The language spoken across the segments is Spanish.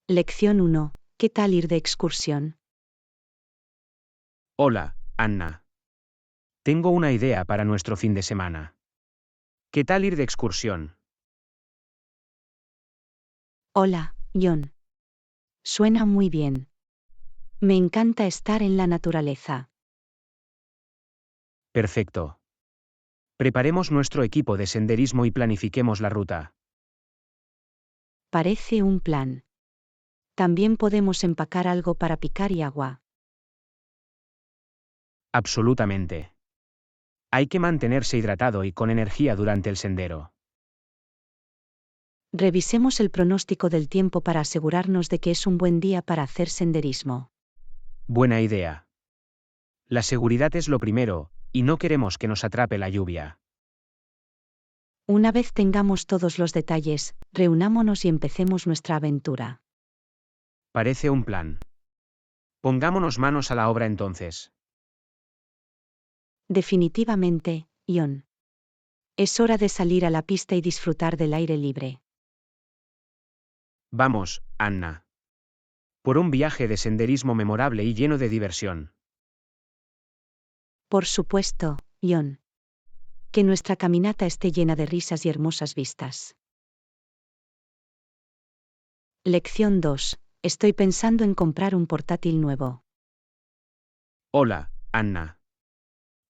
Lección 1. ¿Qué tal ir de excursión? Hola, Anna. Tengo una idea para nuestro fin de semana. ¿Qué tal ir de excursión? Hola, John. Suena muy bien. Me encanta estar en la naturaleza. Perfecto. Preparemos nuestro equipo de senderismo y planifiquemos la ruta. Parece un plan. También podemos empacar algo para picar y agua. Absolutamente. Hay que mantenerse hidratado y con energía durante el sendero. Revisemos el pronóstico del tiempo para asegurarnos de que es un buen día para hacer senderismo. Buena idea. La seguridad es lo primero, y no queremos que nos atrape la lluvia. Una vez tengamos todos los detalles, reunámonos y empecemos nuestra aventura. Parece un plan. Pongámonos manos a la obra entonces. Definitivamente, John. Es hora de salir a la pista y disfrutar del aire libre. Vamos, Anna. Por un viaje de senderismo memorable y lleno de diversión. Por supuesto, John. Que nuestra caminata esté llena de risas y hermosas vistas. Lección 2. Estoy pensando en comprar un portátil nuevo. Hola, Anna.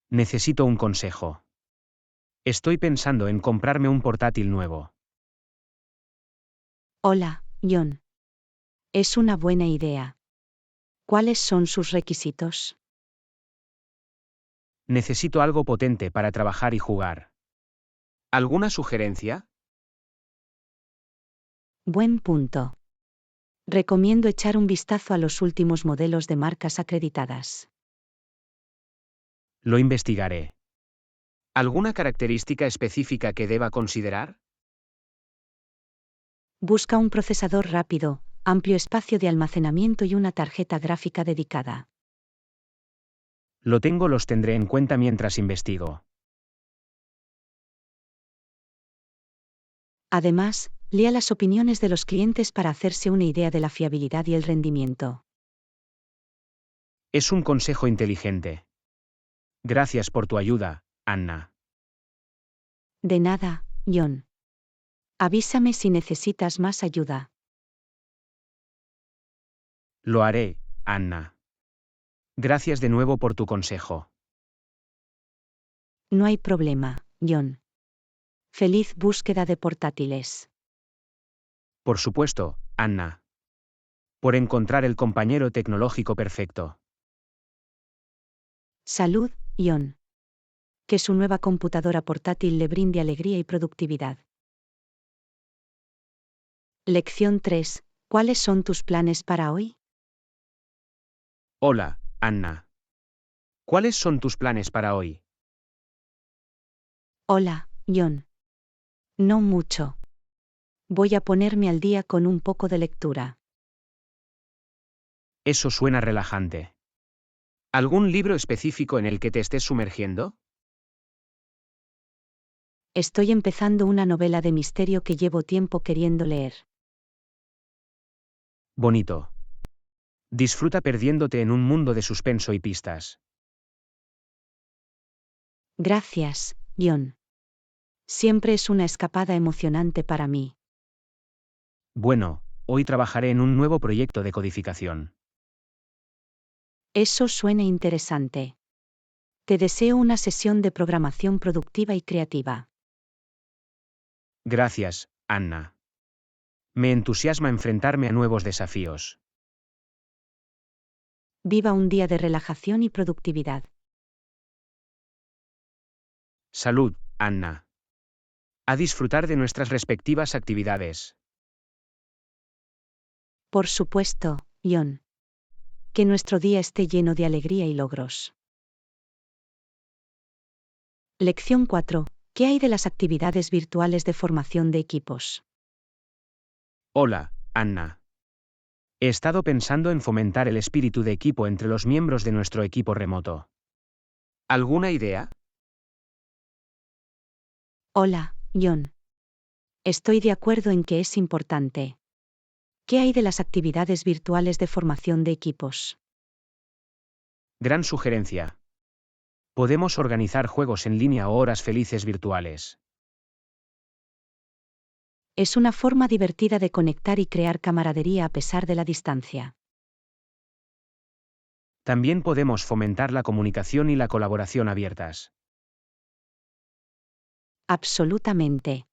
Necesito un consejo. Estoy pensando en comprarme un portátil nuevo. Hola, John. Es una buena idea. ¿Cuáles son sus requisitos? Necesito algo potente para trabajar y jugar. ¿Alguna sugerencia? Buen punto. Recomiendo echar un vistazo a los últimos modelos de marcas acreditadas. Lo investigaré. ¿Alguna característica específica que deba considerar? Busca un procesador rápido, amplio espacio de almacenamiento y una tarjeta gráfica dedicada. Los tendré en cuenta mientras investigo. Además, lea las opiniones de los clientes para hacerse una idea de la fiabilidad y el rendimiento. Es un consejo inteligente. Gracias por tu ayuda, Anna. De nada, John. Avísame si necesitas más ayuda. Lo haré, Anna. Gracias de nuevo por tu consejo. No hay problema, John. Feliz búsqueda de portátiles. Por supuesto, Anna. Por encontrar el compañero tecnológico perfecto. Salud, John. Que su nueva computadora portátil le brinde alegría y productividad. Lección 3. ¿Cuáles son tus planes para hoy? Hola, Anna. ¿Cuáles son tus planes para hoy? Hola, John. No mucho. Voy a ponerme al día con un poco de lectura. Eso suena relajante. ¿Algún libro específico en el que te estés sumergiendo? Estoy empezando una novela de misterio que llevo tiempo queriendo leer. Bonito. Disfruta perdiéndote en un mundo de suspenso y pistas. Gracias, John. Siempre es una escapada emocionante para mí. Bueno, hoy trabajaré en un nuevo proyecto de codificación. Eso suena interesante. Te deseo una sesión de programación productiva y creativa. Gracias, Anna. Me entusiasma enfrentarme a nuevos desafíos. Viva un día de relajación y productividad. Salud, Anna. A disfrutar de nuestras respectivas actividades. Por supuesto, John. Que nuestro día esté lleno de alegría y logros. Lección 4. ¿Qué hay de las actividades virtuales de formación de equipos? Hola, Anna. He estado pensando en fomentar el espíritu de equipo entre los miembros de nuestro equipo remoto. ¿Alguna idea? Hola, John. Estoy de acuerdo en que es importante. ¿Qué hay de las actividades virtuales de formación de equipos? Gran sugerencia. Podemos organizar juegos en línea o horas felices virtuales. Es una forma divertida de conectar y crear camaradería a pesar de la distancia. También podemos fomentar la comunicación y la colaboración abiertas. Absolutamente.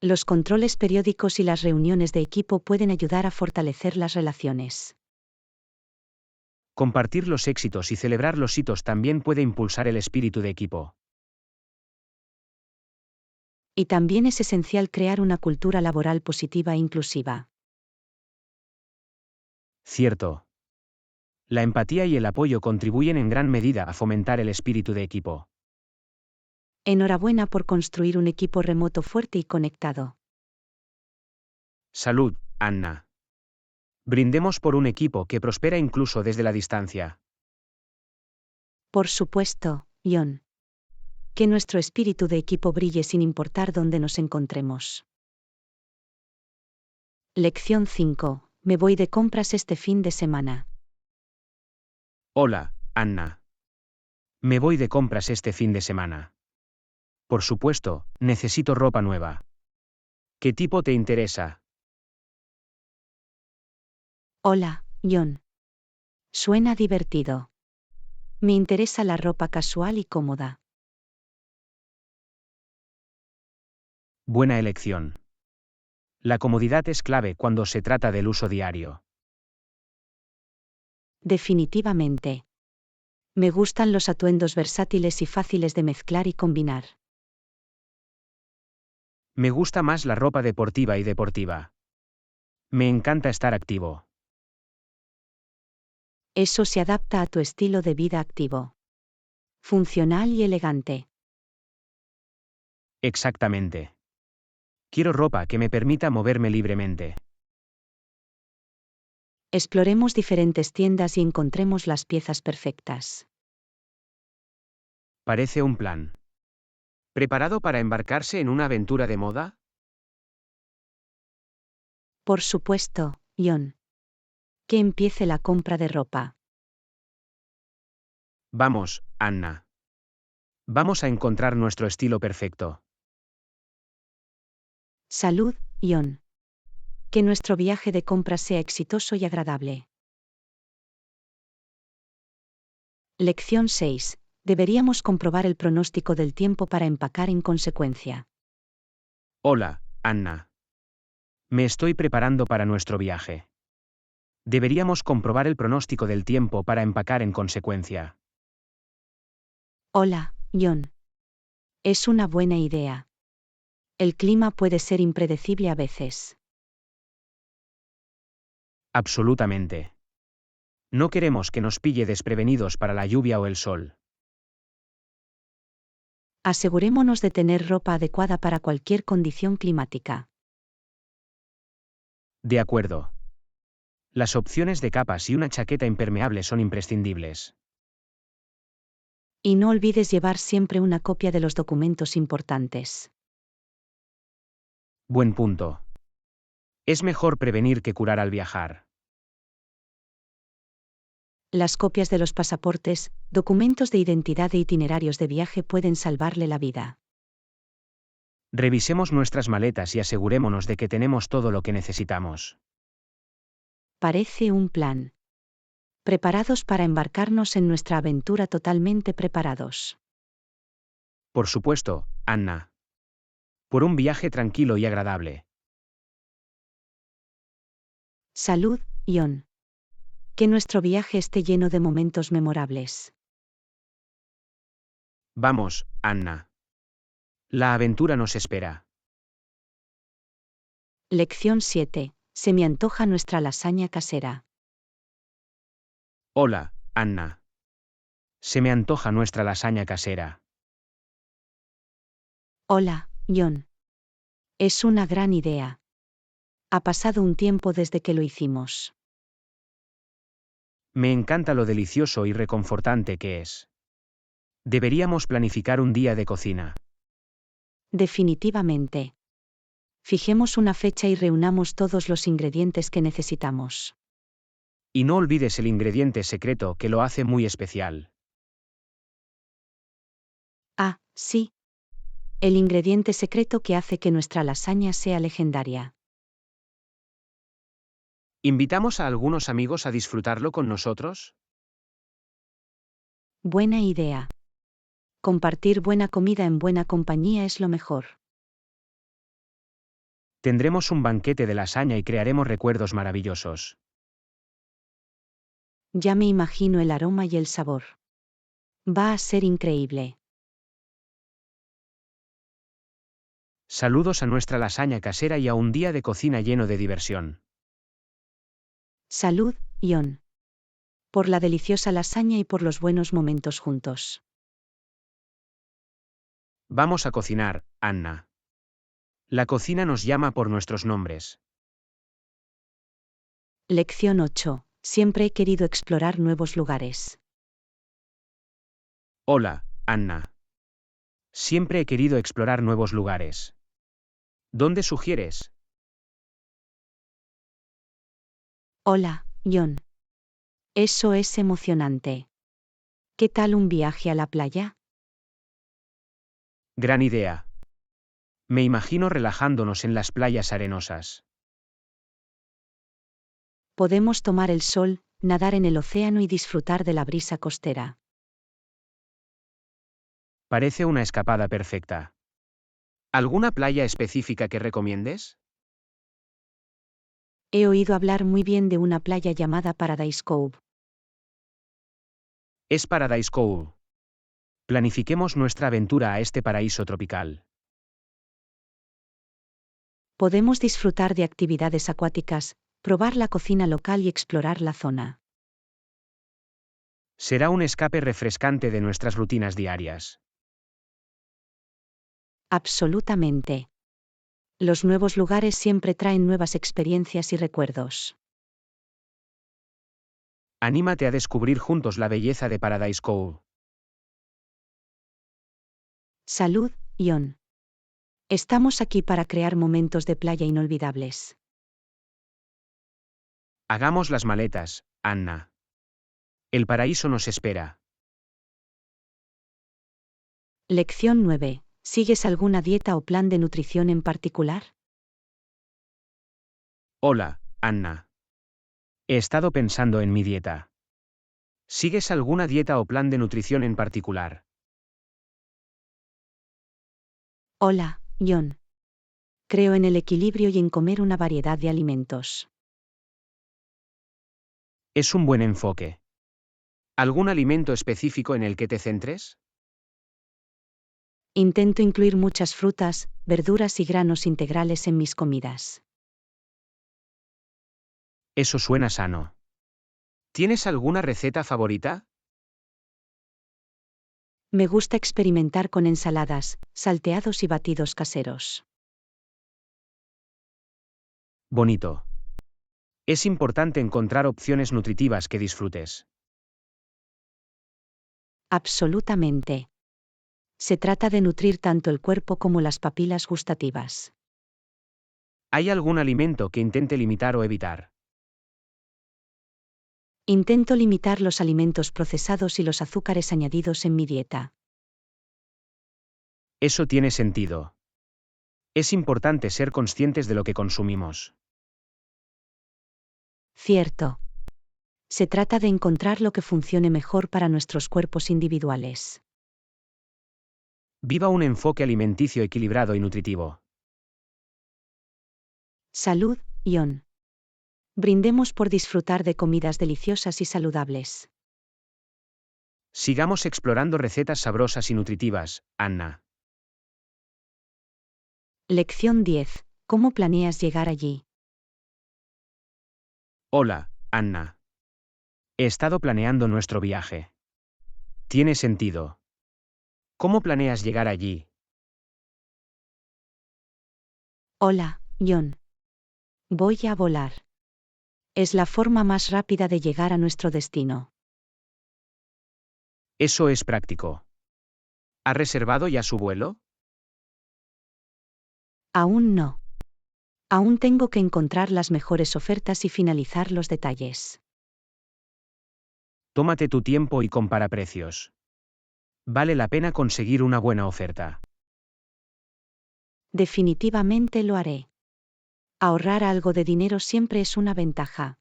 Los controles periódicos y las reuniones de equipo pueden ayudar a fortalecer las relaciones. Compartir los éxitos y celebrar los hitos también puede impulsar el espíritu de equipo. Y también es esencial crear una cultura laboral positiva e inclusiva. Cierto. La empatía y el apoyo contribuyen en gran medida a fomentar el espíritu de equipo. Enhorabuena por construir un equipo remoto fuerte y conectado. Salud, Anna. Brindemos por un equipo que prospera incluso desde la distancia. Por supuesto, John. Que nuestro espíritu de equipo brille sin importar dónde nos encontremos. Lección 5. Me voy de compras este fin de semana. Hola, Anna. Me voy de compras este fin de semana. Por supuesto, necesito ropa nueva. ¿Qué tipo te interesa? Hola, John. Suena divertido. Me interesa la ropa casual y cómoda. Buena elección. La comodidad es clave cuando se trata del uso diario. Definitivamente. Me gustan los atuendos versátiles y fáciles de mezclar y combinar. Me gusta más la ropa deportiva y deportiva. Me encanta estar activo. Eso se adapta a tu estilo de vida activo. Funcional y elegante. Exactamente. Quiero ropa que me permita moverme libremente. Exploremos diferentes tiendas y encontremos las piezas perfectas. Parece un plan. ¿Preparado para embarcarse en una aventura de moda? Por supuesto, John. Que empiece la compra de ropa. Vamos, Anna. Vamos a encontrar nuestro estilo perfecto. Salud, John. Que nuestro viaje de compras sea exitoso y agradable. Lección 6. Deberíamos comprobar el pronóstico del tiempo para empacar en consecuencia. Hola, Anna. Me estoy preparando para nuestro viaje. Deberíamos comprobar el pronóstico del tiempo para empacar en consecuencia. Hola, John. Es una buena idea. El clima puede ser impredecible a veces. Absolutamente. No queremos que nos pille desprevenidos para la lluvia o el sol. Asegurémonos de tener ropa adecuada para cualquier condición climática. De acuerdo. Las opciones de capas y una chaqueta impermeable son imprescindibles. Y no olvides llevar siempre una copia de los documentos importantes. Buen punto. Es mejor prevenir que curar al viajar. Las copias de los pasaportes, documentos de identidad e itinerarios de viaje pueden salvarle la vida. Revisemos nuestras maletas y asegurémonos de que tenemos todo lo que necesitamos. Parece un plan. Preparados para embarcarnos en nuestra aventura totalmente preparados. Por supuesto, Anna. Por un viaje tranquilo y agradable. Salud, John. Que nuestro viaje esté lleno de momentos memorables. Vamos, Anna. La aventura nos espera. Lección 7. Se me antoja nuestra lasaña casera. Hola, Anna. Se me antoja nuestra lasaña casera. Hola, John. Es una gran idea. Ha pasado un tiempo desde que lo hicimos. Me encanta lo delicioso y reconfortante que es. Deberíamos planificar un día de cocina. Definitivamente. Fijemos una fecha y reunamos todos los ingredientes que necesitamos. Y no olvides el ingrediente secreto que lo hace muy especial. Ah, sí. El ingrediente secreto que hace que nuestra lasaña sea legendaria. ¿Invitamos a algunos amigos a disfrutarlo con nosotros? Buena idea. Compartir buena comida en buena compañía es lo mejor. Tendremos un banquete de lasaña y crearemos recuerdos maravillosos. Ya me imagino el aroma y el sabor. Va a ser increíble. Saludos a nuestra lasaña casera y a un día de cocina lleno de diversión. Salud, Ion. Por la deliciosa lasaña y por los buenos momentos juntos. Vamos a cocinar, Anna. La cocina nos llama por nuestros nombres. Lección 8. Siempre he querido explorar nuevos lugares. Hola, Anna. Siempre he querido explorar nuevos lugares. ¿Dónde sugieres? Hola, Ion. Eso es emocionante. ¿Qué tal un viaje a la playa? Gran idea. Me imagino relajándonos en las playas arenosas. Podemos tomar el sol, nadar en el océano y disfrutar de la brisa costera. Parece una escapada perfecta. ¿Alguna playa específica que recomiendes? He oído hablar muy bien de una playa llamada Paradise Cove. Es Paradise Cove. Planifiquemos nuestra aventura a este paraíso tropical. Podemos disfrutar de actividades acuáticas, probar la cocina local y explorar la zona. Será un escape refrescante de nuestras rutinas diarias. Absolutamente. Los nuevos lugares siempre traen nuevas experiencias y recuerdos. Anímate a descubrir juntos la belleza de Paradise Cove. Salud, Ion. Estamos aquí para crear momentos de playa inolvidables. Hagamos las maletas, Anna. El paraíso nos espera. Lección 9. ¿Sigues alguna dieta o plan de nutrición en particular? Hola, Anna. He estado pensando en mi dieta. ¿Sigues alguna dieta o plan de nutrición en particular? Hola, Ion. Creo en el equilibrio y en comer una variedad de alimentos. Es un buen enfoque. ¿Algún alimento específico en el que te centres? Intento incluir muchas frutas, verduras y granos integrales en mis comidas. Eso suena sano. ¿Tienes alguna receta favorita? Me gusta experimentar con ensaladas, salteados y batidos caseros. Bonito. Es importante encontrar opciones nutritivas que disfrutes. Absolutamente. Se trata de nutrir tanto el cuerpo como las papilas gustativas. ¿Hay algún alimento que intente limitar o evitar? Intento limitar los alimentos procesados y los azúcares añadidos en mi dieta. Eso tiene sentido. Es importante ser conscientes de lo que consumimos. Cierto. Se trata de encontrar lo que funcione mejor para nuestros cuerpos individuales. Viva un enfoque alimenticio equilibrado y nutritivo. Salud, Ion. Brindemos por disfrutar de comidas deliciosas y saludables. Sigamos explorando recetas sabrosas y nutritivas, Anna. Lección 10. ¿Cómo planeas llegar allí? Hola, Anna. He estado planeando nuestro viaje. Tiene sentido. ¿Cómo planeas llegar allí? Hola, Ion. Voy a volar. Es la forma más rápida de llegar a nuestro destino. Eso es práctico. ¿Ha reservado ya su vuelo? Aún no. Aún tengo que encontrar las mejores ofertas y finalizar los detalles. Tómate tu tiempo y compara precios. Vale la pena conseguir una buena oferta. Definitivamente lo haré. Ahorrar algo de dinero siempre es una ventaja.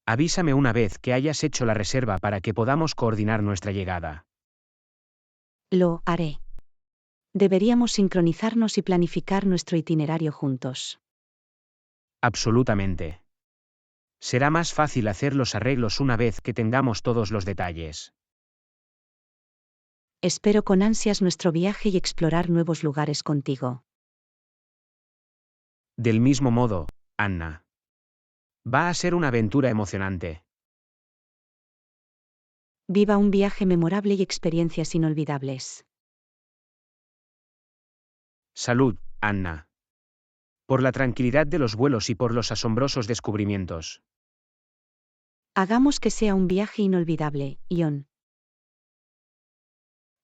Avísame una vez que hayas hecho la reserva para que podamos coordinar nuestra llegada. Lo haré. Deberíamos sincronizarnos y planificar nuestro itinerario juntos. Absolutamente. Será más fácil hacer los arreglos una vez que tengamos todos los detalles. Espero con ansias nuestro viaje y explorar nuevos lugares contigo. Del mismo modo, Anna. Va a ser una aventura emocionante. Viva un viaje memorable y experiencias inolvidables. Salud, Anna. Por la tranquilidad de los vuelos y por los asombrosos descubrimientos. Hagamos que sea un viaje inolvidable, Ion.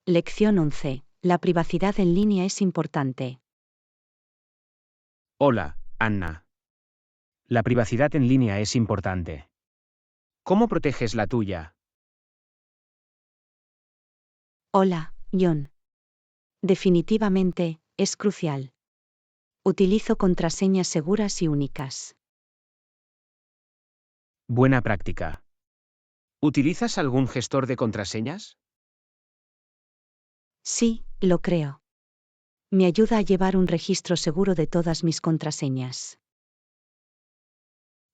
Lección 11. La privacidad en línea es importante. Hola, Anna. La privacidad en línea es importante. ¿Cómo proteges la tuya? Hola, Ion. Definitivamente, es crucial. Utilizo contraseñas seguras y únicas. Buena práctica. ¿Utilizas algún gestor de contraseñas? Sí, lo creo. Me ayuda a llevar un registro seguro de todas mis contraseñas.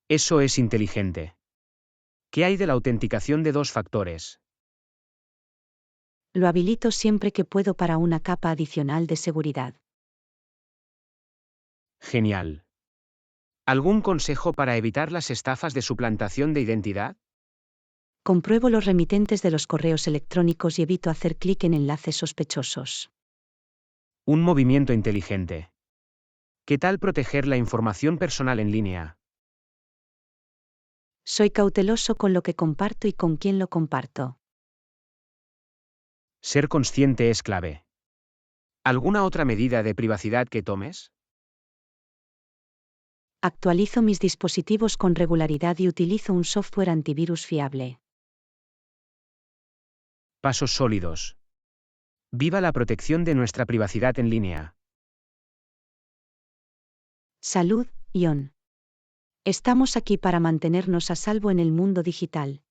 Eso es inteligente. ¿Qué hay de la autenticación de 2 factores? Lo habilito siempre que puedo para una capa adicional de seguridad. Genial. ¿Algún consejo para evitar las estafas de suplantación de identidad? Compruebo los remitentes de los correos electrónicos y evito hacer clic en enlaces sospechosos. Un movimiento inteligente. ¿Qué tal proteger la información personal en línea? Soy cauteloso con lo que comparto y con quién lo comparto. Ser consciente es clave. ¿Alguna otra medida de privacidad que tomes? Actualizo mis dispositivos con regularidad y utilizo un software antivirus fiable. Pasos sólidos. Viva la protección de nuestra privacidad en línea. Salud, Ion. Estamos aquí para mantenernos a salvo en el mundo digital.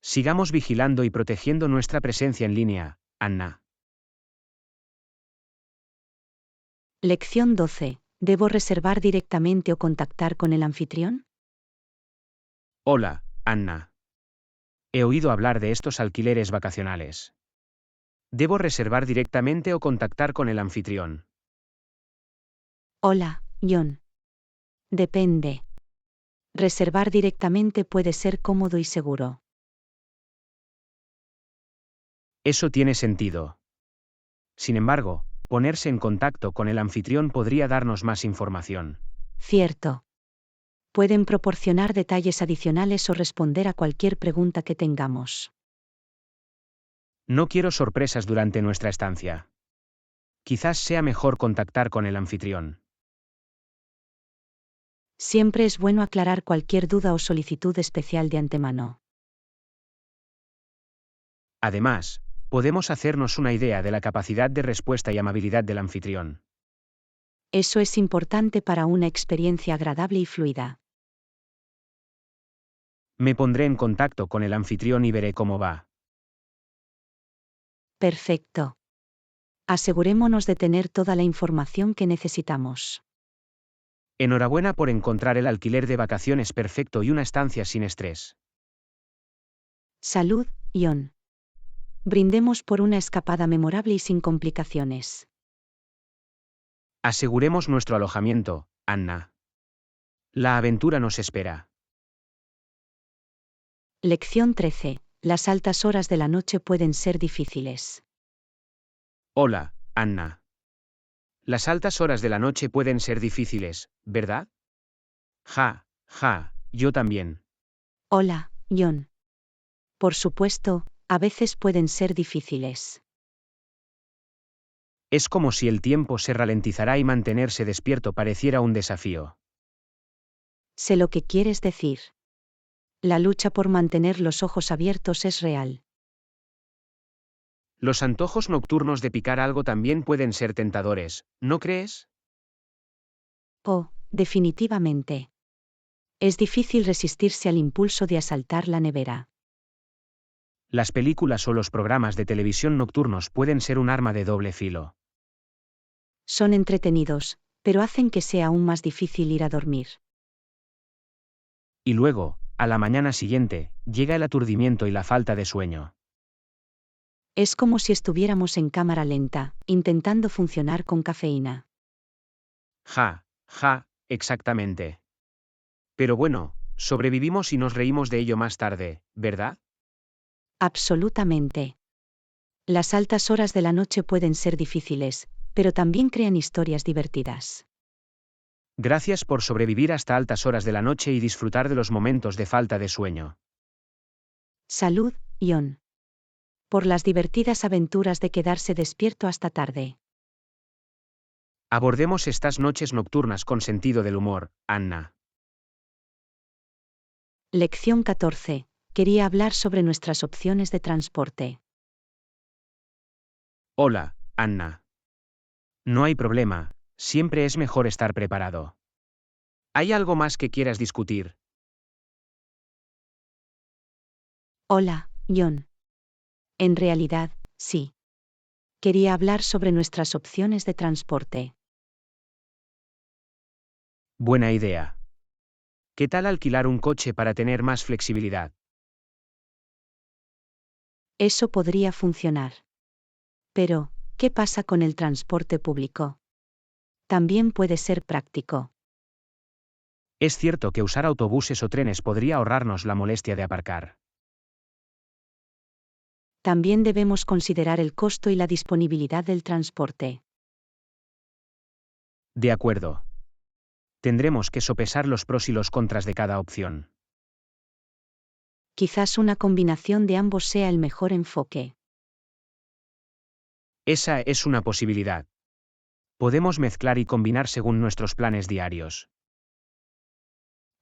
Sigamos vigilando y protegiendo nuestra presencia en línea, Anna. Lección 12. ¿Debo reservar directamente o contactar con el anfitrión? Hola, Anna. He oído hablar de estos alquileres vacacionales. ¿Debo reservar directamente o contactar con el anfitrión? Hola, Ion. Depende. Reservar directamente puede ser cómodo y seguro. Eso tiene sentido. Sin embargo, ponerse en contacto con el anfitrión podría darnos más información. Cierto. Pueden proporcionar detalles adicionales o responder a cualquier pregunta que tengamos. No quiero sorpresas durante nuestra estancia. Quizás sea mejor contactar con el anfitrión. Siempre es bueno aclarar cualquier duda o solicitud especial de antemano. Además, podemos hacernos una idea de la capacidad de respuesta y amabilidad del anfitrión. Eso es importante para una experiencia agradable y fluida. Me pondré en contacto con el anfitrión y veré cómo va. Perfecto. Asegurémonos de tener toda la información que necesitamos. Enhorabuena por encontrar el alquiler de vacaciones perfecto y una estancia sin estrés. Salud, Ion. Brindemos por una escapada memorable y sin complicaciones. Aseguremos nuestro alojamiento, Anna. La aventura nos espera. Lección 13. Las altas horas de la noche pueden ser difíciles. Hola, Anna. Las altas horas de la noche pueden ser difíciles, ¿verdad? Ja, yo también. Hola, Ion. Por supuesto, a veces pueden ser difíciles. Es como si el tiempo se ralentizara y mantenerse despierto pareciera un desafío. Sé lo que quieres decir. La lucha por mantener los ojos abiertos es real. Los antojos nocturnos de picar algo también pueden ser tentadores, ¿no crees? Oh, definitivamente. Es difícil resistirse al impulso de asaltar la nevera. Las películas o los programas de televisión nocturnos pueden ser un arma de doble filo. Son entretenidos, pero hacen que sea aún más difícil ir a dormir. Y luego, a la mañana siguiente, llega el aturdimiento y la falta de sueño. Es como si estuviéramos en cámara lenta, intentando funcionar con cafeína. Exactamente. Pero bueno, sobrevivimos y nos reímos de ello más tarde, ¿verdad? Absolutamente. Las altas horas de la noche pueden ser difíciles, pero también crean historias divertidas. Gracias por sobrevivir hasta altas horas de la noche y disfrutar de los momentos de falta de sueño. Salud, Ion. Por las divertidas aventuras de quedarse despierto hasta tarde. Abordemos estas noches nocturnas con sentido del humor, Anna. Lección 14. Quería hablar sobre nuestras opciones de transporte. Hola, Anna. No hay problema, siempre es mejor estar preparado. ¿Hay algo más que quieras discutir? Hola, Ion. En realidad, sí. Quería hablar sobre nuestras opciones de transporte. Buena idea. ¿Qué tal alquilar un coche para tener más flexibilidad? Eso podría funcionar. Pero, ¿qué pasa con el transporte público? También puede ser práctico. Es cierto que usar autobuses o trenes podría ahorrarnos la molestia de aparcar. También debemos considerar el costo y la disponibilidad del transporte. De acuerdo. Tendremos que sopesar los pros y los contras de cada opción. Quizás una combinación de ambos sea el mejor enfoque. Esa es una posibilidad. Podemos mezclar y combinar según nuestros planes diarios.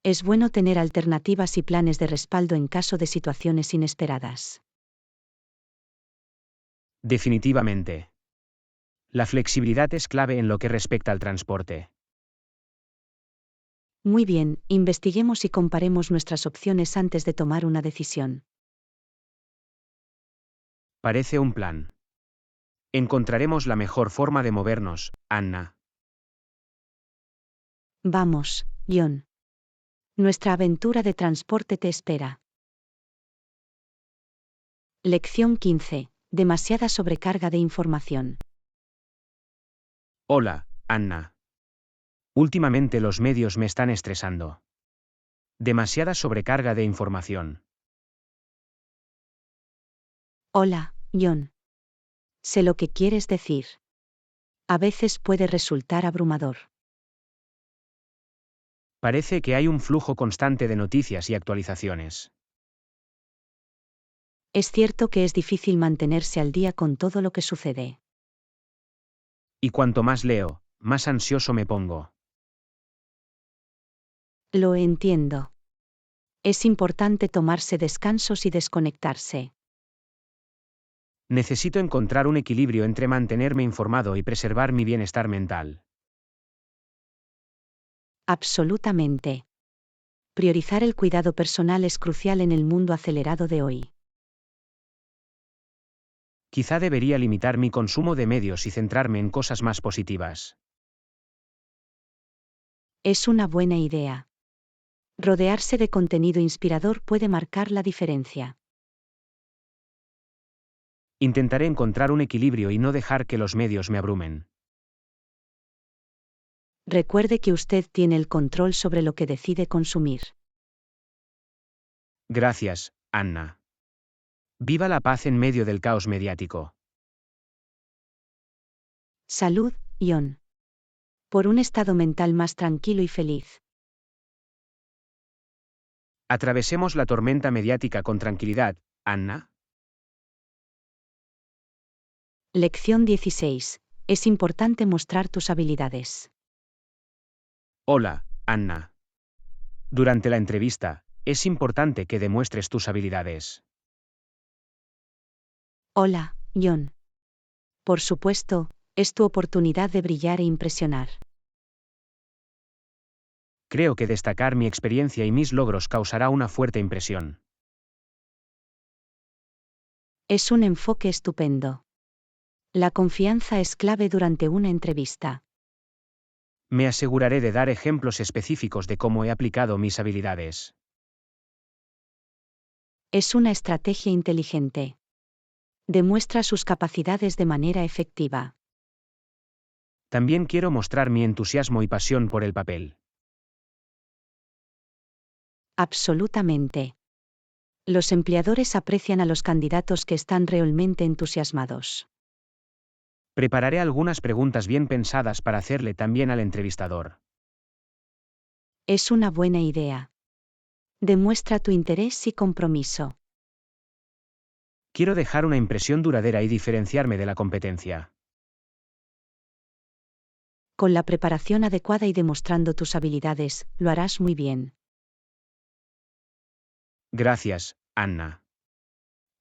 Es bueno tener alternativas y planes de respaldo en caso de situaciones inesperadas. Definitivamente. La flexibilidad es clave en lo que respecta al transporte. Muy bien, investiguemos y comparemos nuestras opciones antes de tomar una decisión. Parece un plan. Encontraremos la mejor forma de movernos, Anna. Vamos, Ion. Nuestra aventura de transporte te espera. Lección 15. Demasiada sobrecarga de información. Hola, Anna. Últimamente los medios me están estresando. Demasiada sobrecarga de información. Hola, Ion. Sé lo que quieres decir. A veces puede resultar abrumador. Parece que hay un flujo constante de noticias y actualizaciones. Es cierto que es difícil mantenerse al día con todo lo que sucede. Y cuanto más leo, más ansioso me pongo. Lo entiendo. Es importante tomarse descansos y desconectarse. Necesito encontrar un equilibrio entre mantenerme informado y preservar mi bienestar mental. Absolutamente. Priorizar el cuidado personal es crucial en el mundo acelerado de hoy. Quizá debería limitar mi consumo de medios y centrarme en cosas más positivas. Es una buena idea. Rodearse de contenido inspirador puede marcar la diferencia. Intentaré encontrar un equilibrio y no dejar que los medios me abrumen. Recuerde que usted tiene el control sobre lo que decide consumir. Gracias, Anna. Viva la paz en medio del caos mediático. Salud, Ion. Por un estado mental más tranquilo y feliz. Atravesemos la tormenta mediática con tranquilidad, Anna. Lección 16. es importante mostrar tus habilidades. Hola, Anna. Durante la entrevista, es importante que demuestres tus habilidades. Hola, John. Por supuesto, es tu oportunidad de brillar e impresionar. Creo que destacar mi experiencia y mis logros causará una fuerte impresión. Es un enfoque estupendo. La confianza es clave durante una entrevista. Me aseguraré de dar ejemplos específicos de cómo he aplicado mis habilidades. Es una estrategia inteligente. Demuestra sus capacidades de manera efectiva. También quiero mostrar mi entusiasmo y pasión por el papel. Absolutamente. Los empleadores aprecian a los candidatos que están realmente entusiasmados. Prepararé algunas preguntas bien pensadas para hacerle también al entrevistador. Es una buena idea. Demuestra tu interés y compromiso. Quiero dejar una impresión duradera y diferenciarme de la competencia. Con la preparación adecuada y demostrando tus habilidades, lo harás muy bien. Gracias, Anna.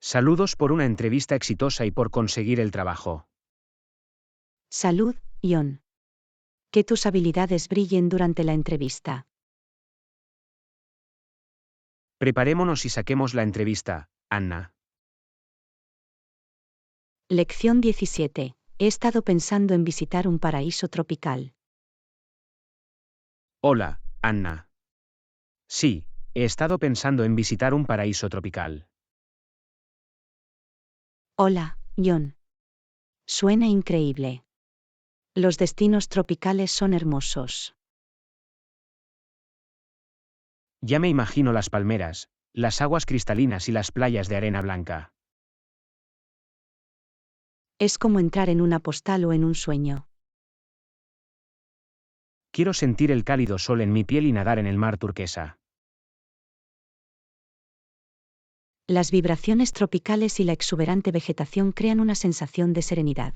Saludos por una entrevista exitosa y por conseguir el trabajo. Salud, John. Que tus habilidades brillen durante la entrevista. Preparémonos y saquemos la entrevista, Anna. Lección 17. He estado pensando en visitar un paraíso tropical. Hola, Anna. Sí, he estado pensando en visitar un paraíso tropical. Hola, John. Suena increíble. Los destinos tropicales son hermosos. Ya me imagino las palmeras, las aguas cristalinas y las playas de arena blanca. Es como entrar en una postal o en un sueño. Quiero sentir el cálido sol en mi piel y nadar en el mar turquesa. Las vibraciones tropicales y la exuberante vegetación crean una sensación de serenidad.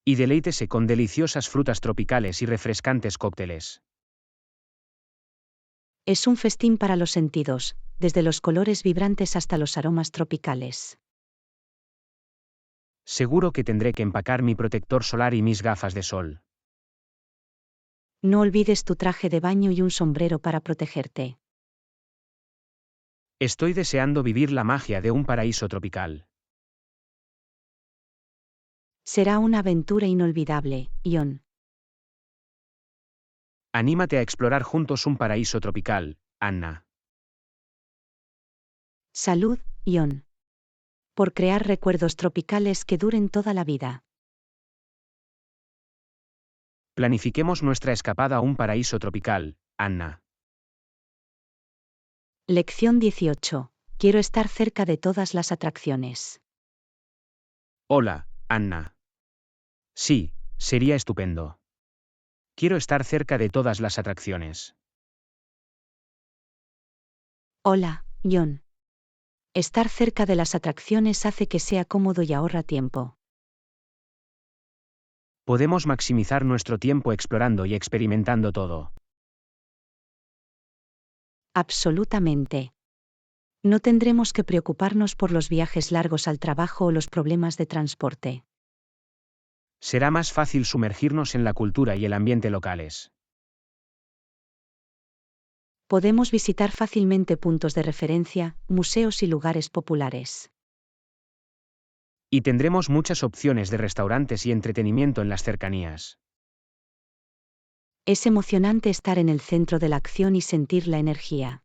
Y deleítese con deliciosas frutas tropicales y refrescantes cócteles. Es un festín para los sentidos, desde los colores vibrantes hasta los aromas tropicales. Seguro que tendré que empacar mi protector solar y mis gafas de sol. No olvides tu traje de baño y un sombrero para protegerte. Estoy deseando vivir la magia de un paraíso tropical. Será una aventura inolvidable, John. Anímate a explorar juntos un paraíso tropical, Anna. Salud, John. Por crear recuerdos tropicales que duren toda la vida. Planifiquemos nuestra escapada a un paraíso tropical, Anna. Lección 18. Quiero estar cerca de todas las atracciones. Hola, Anna. Sí, sería estupendo. Quiero estar cerca de todas las atracciones. Hola, John. Estar cerca de las atracciones hace que sea cómodo y ahorra tiempo. Podemos maximizar nuestro tiempo explorando y experimentando todo. Absolutamente. No tendremos que preocuparnos por los viajes largos al trabajo o los problemas de transporte. Será más fácil sumergirnos en la cultura y el ambiente locales. Podemos visitar fácilmente puntos de referencia, museos y lugares populares. Y tendremos muchas opciones de restaurantes y entretenimiento en las cercanías. Es emocionante estar en el centro de la acción y sentir la energía.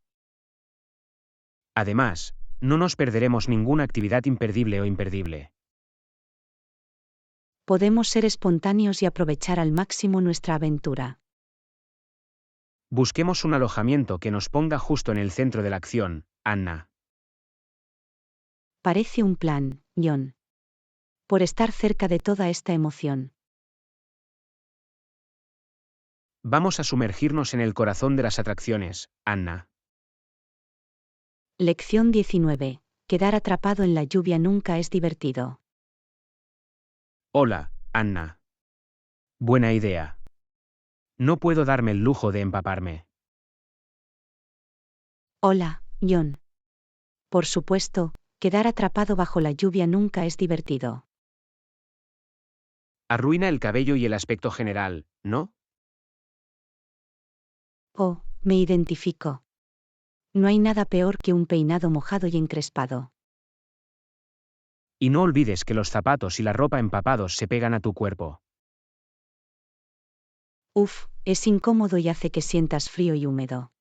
Además, no nos perderemos ninguna actividad imperdible o imperdible. Podemos ser espontáneos y aprovechar al máximo nuestra aventura. Busquemos un alojamiento que nos ponga justo en el centro de la acción, Anna. Parece un plan, John. Por estar cerca de toda esta emoción. Vamos a sumergirnos en el corazón de las atracciones, Anna. Lección 19. Quedar atrapado en la lluvia nunca es divertido. Hola, Anna. Buena idea. No puedo darme el lujo de empaparme. Hola, John. Por supuesto, quedar atrapado bajo la lluvia nunca es divertido. Arruina el cabello y el aspecto general, ¿no? Oh, me identifico. No hay nada peor que un peinado mojado y encrespado. Y no olvides que los zapatos y la ropa empapados se pegan a tu cuerpo. Uf, es incómodo y hace que sientas frío y húmedo.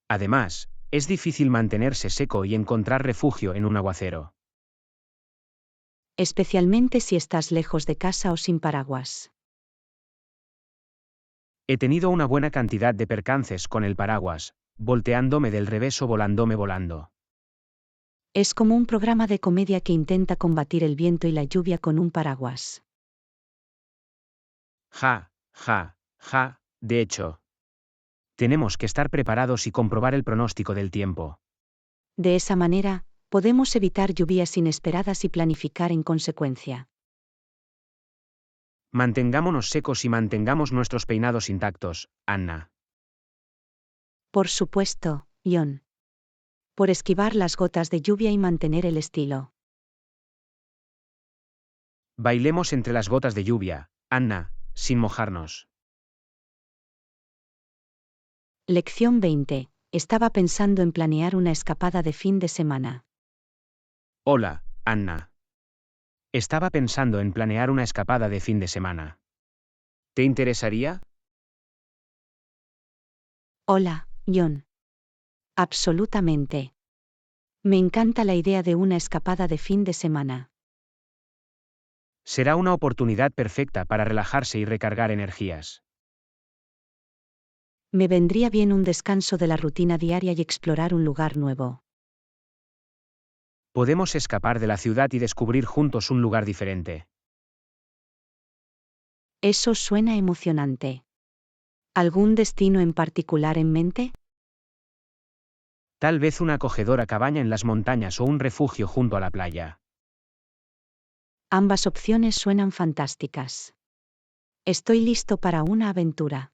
Además, es difícil mantenerse seco y encontrar refugio en un aguacero. Especialmente si estás lejos de casa o sin paraguas. He tenido una buena cantidad de percances con el paraguas, volteándome del revés o volándome volando. Es como un programa de comedia que intenta combatir el viento y la lluvia con un paraguas. Ja, ja, ja, de hecho. Tenemos que estar preparados y comprobar el pronóstico del tiempo. De esa manera, podemos evitar lluvias inesperadas y planificar en consecuencia. Mantengámonos secos y mantengamos nuestros peinados intactos, Anna. Por supuesto, John. Por esquivar las gotas de lluvia y mantener el estilo. Bailemos entre las gotas de lluvia, Anna, sin mojarnos. Lección 20. Estaba pensando en planear una escapada de fin de semana. Hola, Anna. Estaba pensando en planear una escapada de fin de semana. ¿Te interesaría? Hola, John. Absolutamente. Me encanta la idea de una escapada de fin de semana. Será una oportunidad perfecta para relajarse y recargar energías. Me vendría bien un descanso de la rutina diaria y explorar un lugar nuevo. Podemos escapar de la ciudad y descubrir juntos un lugar diferente. Eso suena emocionante. ¿Algún destino en particular en mente? Tal vez una acogedora cabaña en las montañas o un refugio junto a la playa. Ambas opciones suenan fantásticas. Estoy listo para una aventura.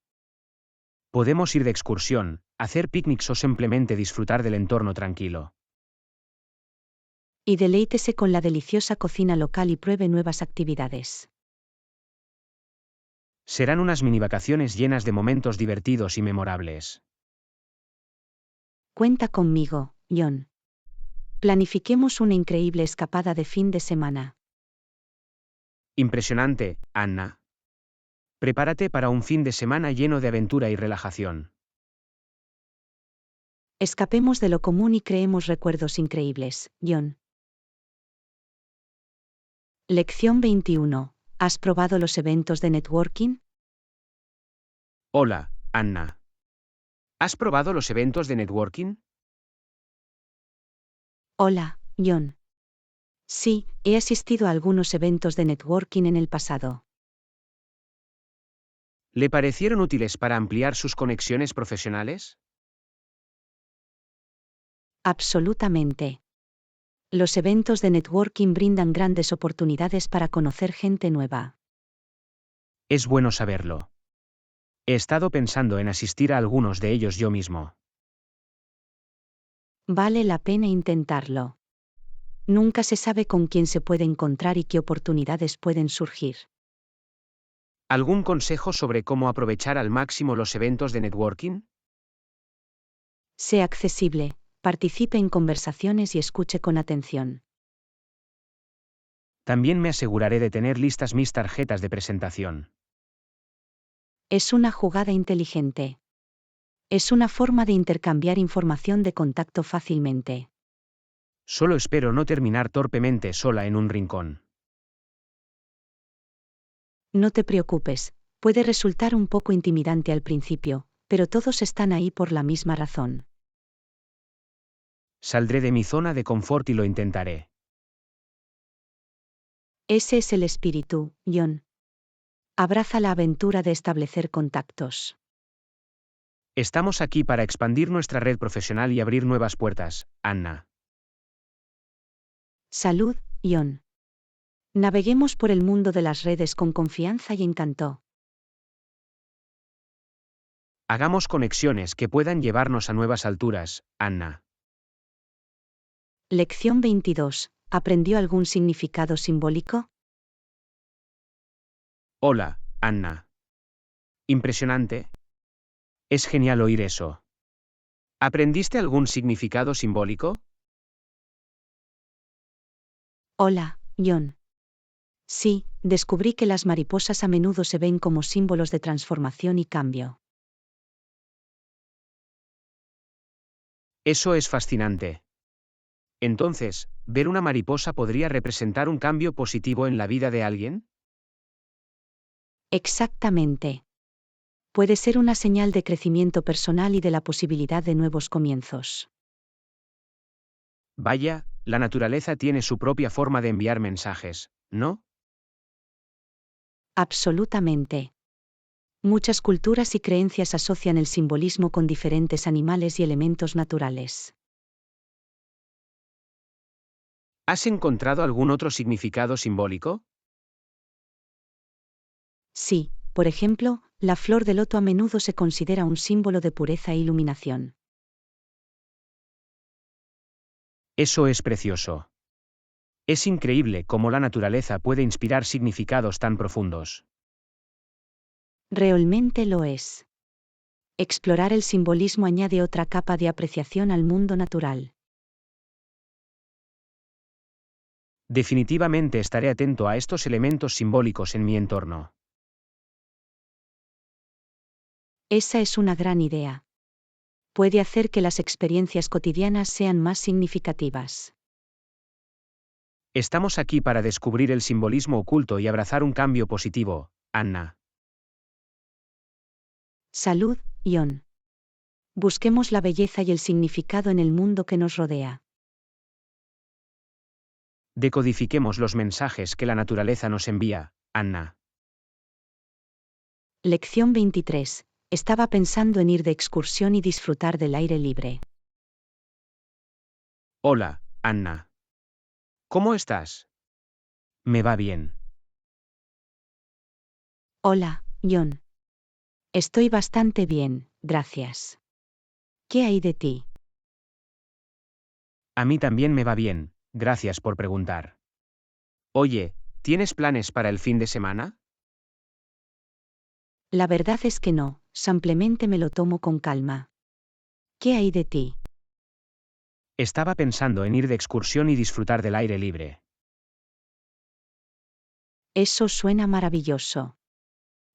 Podemos ir de excursión, hacer picnics o simplemente disfrutar del entorno tranquilo. Y deleítese con la deliciosa cocina local y pruebe nuevas actividades. Serán unas mini vacaciones llenas de momentos divertidos y memorables. Cuenta conmigo, John. Planifiquemos una increíble escapada de fin de semana. Impresionante, Anna. Prepárate para un fin de semana lleno de aventura y relajación. Escapemos de lo común y creemos recuerdos increíbles, John. Lección 21. ¿Has probado los eventos de networking? Hola, Anna. ¿Has probado los eventos de networking? Hola, John. Sí, he asistido a algunos eventos de networking en el pasado. ¿Le parecieron útiles para ampliar sus conexiones profesionales? Absolutamente. Los eventos de networking brindan grandes oportunidades para conocer gente nueva. Es bueno saberlo. He estado pensando en asistir a algunos de ellos yo mismo. Vale la pena intentarlo. Nunca se sabe con quién se puede encontrar y qué oportunidades pueden surgir. ¿Algún consejo sobre cómo aprovechar al máximo los eventos de networking? Sea accesible, participe en conversaciones y escuche con atención. También me aseguraré de tener listas mis tarjetas de presentación. Es una jugada inteligente. Es una forma de intercambiar información de contacto fácilmente. Solo espero no terminar torpemente sola en un rincón. No te preocupes, puede resultar un poco intimidante al principio, pero todos están ahí por la misma razón. Saldré de mi zona de confort y lo intentaré. Ese es el espíritu, John. Abraza la aventura de establecer contactos. Estamos aquí para expandir nuestra red profesional y abrir nuevas puertas, Anna. Salud, John. Naveguemos por el mundo de las redes con confianza y encanto. Hagamos conexiones que puedan llevarnos a nuevas alturas, Anna. Lección 22. ¿Aprendió algún significado simbólico? Hola, Anna. Impresionante. Es genial oír eso. ¿Aprendiste algún significado simbólico? Hola, John. Sí, descubrí que las mariposas a menudo se ven como símbolos de transformación y cambio. Eso es fascinante. Entonces, ¿ver una mariposa podría representar un cambio positivo en la vida de alguien? Exactamente. Puede ser una señal de crecimiento personal y de la posibilidad de nuevos comienzos. Vaya, la naturaleza tiene su propia forma de enviar mensajes, ¿no? Absolutamente. Muchas culturas y creencias asocian el simbolismo con diferentes animales y elementos naturales. ¿Has encontrado algún otro significado simbólico? Sí, por ejemplo, la flor de loto a menudo se considera un símbolo de pureza e iluminación. Eso es precioso. Es increíble cómo la naturaleza puede inspirar significados tan profundos. Realmente lo es. Explorar el simbolismo añade otra capa de apreciación al mundo natural. Definitivamente estaré atento a estos elementos simbólicos en mi entorno. Esa es una gran idea. Puede hacer que las experiencias cotidianas sean más significativas. Estamos aquí para descubrir el simbolismo oculto y abrazar un cambio positivo, Anna. Salud, John. Busquemos la belleza y el significado en el mundo que nos rodea. Decodifiquemos los mensajes que la naturaleza nos envía, Anna. Lección 23. Estaba pensando en ir de excursión y disfrutar del aire libre. Hola, Anna. ¿Cómo estás? Me va bien. Hola, John. Estoy bastante bien, gracias. ¿Qué hay de ti? A mí también me va bien, gracias por preguntar. Oye, ¿tienes planes para el fin de semana? La verdad es que no, simplemente me lo tomo con calma. ¿Qué hay de ti? Estaba pensando en ir de excursión y disfrutar del aire libre. Eso suena maravilloso.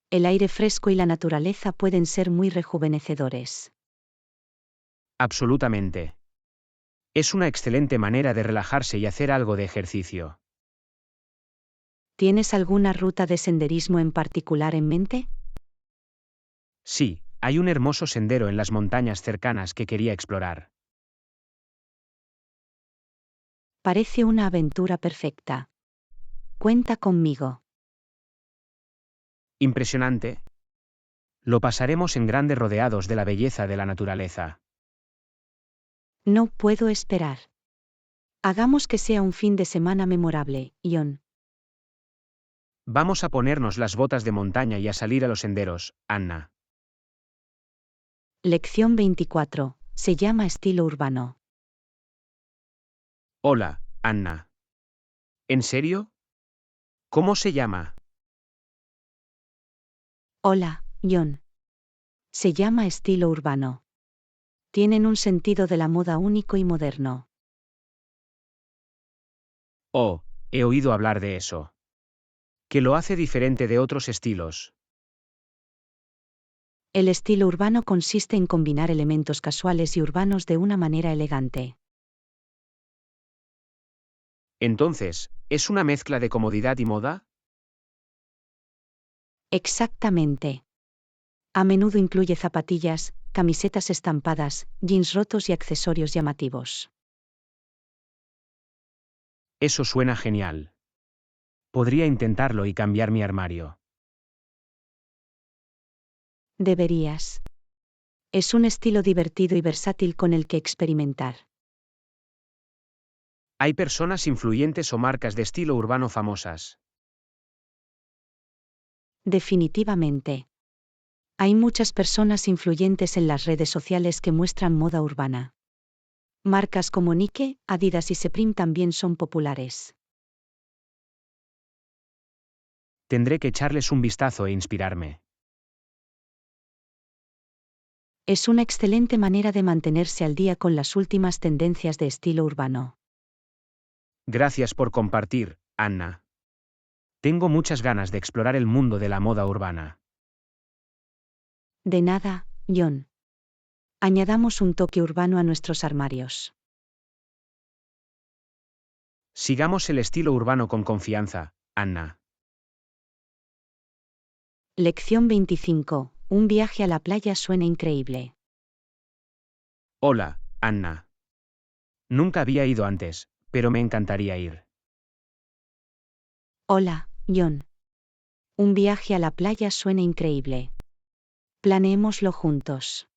El aire fresco y la naturaleza pueden ser muy rejuvenecedores. Absolutamente. Es una excelente manera de relajarse y hacer algo de ejercicio. ¿Tienes alguna ruta de senderismo en particular en mente? Sí, hay un hermoso sendero en las montañas cercanas que quería explorar. Parece una aventura perfecta. Cuenta conmigo. Impresionante. Lo pasaremos en grande rodeados de la belleza de la naturaleza. No puedo esperar. Hagamos que sea un fin de semana memorable, John. Vamos a ponernos las botas de montaña y a salir a los senderos, Anna. Lección 24. Se llama estilo urbano. Hola, Anna. ¿En serio? ¿Cómo se llama? Hola, John. Se llama estilo urbano. Tienen un sentido de la moda único y moderno. Oh, he oído hablar de eso. ¿Qué lo hace diferente de otros estilos? El estilo urbano consiste en combinar elementos casuales y urbanos de una manera elegante. Entonces, ¿es una mezcla de comodidad y moda? Exactamente. A menudo incluye zapatillas, camisetas estampadas, jeans rotos y accesorios llamativos. Eso suena genial. Podría intentarlo y cambiar mi armario. Deberías. Es un estilo divertido y versátil con el que experimentar. Hay personas influyentes o marcas de estilo urbano famosas. Definitivamente. Hay muchas personas influyentes en las redes sociales que muestran moda urbana. Marcas como Nike, Adidas y Supreme también son populares. Tendré que echarles un vistazo e inspirarme. Es una excelente manera de mantenerse al día con las últimas tendencias de estilo urbano. Gracias por compartir, Anna. Tengo muchas ganas de explorar el mundo de la moda urbana. De nada, John. Añadamos un toque urbano a nuestros armarios. Sigamos el estilo urbano con confianza, Anna. Lección 25. Un viaje a la playa suena increíble. Hola, Anna. Nunca había ido antes, pero me encantaría ir. Hola, John. Un viaje a la playa suena increíble. Planeémoslo juntos.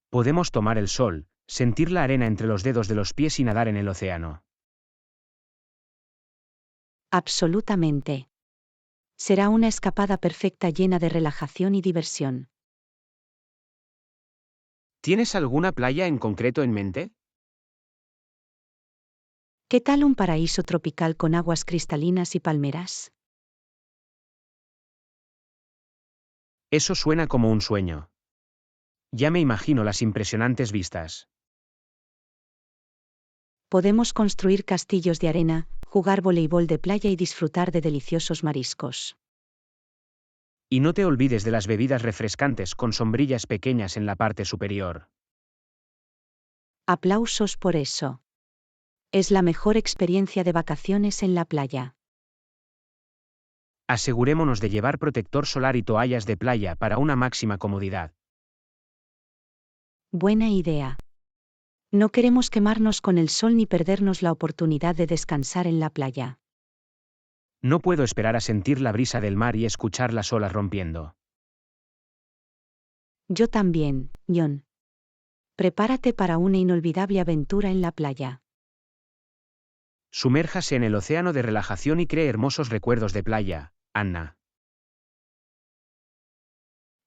Podemos tomar el sol, sentir la arena entre los dedos de los pies y nadar en el océano. Absolutamente. Será una escapada perfecta llena de relajación y diversión. ¿Tienes alguna playa en concreto en mente? ¿Qué tal un paraíso tropical con aguas cristalinas y palmeras? Eso suena como un sueño. Ya me imagino las impresionantes vistas. Podemos construir castillos de arena, jugar voleibol de playa y disfrutar de deliciosos mariscos. Y no te olvides de las bebidas refrescantes con sombrillas pequeñas en la parte superior. Aplausos por eso. Es la mejor experiencia de vacaciones en la playa. Asegurémonos de llevar protector solar y toallas de playa para una máxima comodidad. Buena idea. No queremos quemarnos con el sol ni perdernos la oportunidad de descansar en la playa. No puedo esperar a sentir la brisa del mar y escuchar las olas rompiendo. Yo también, John. Prepárate para una inolvidable aventura en la playa. Sumérjase en el océano de relajación y cree hermosos recuerdos de playa, Anna.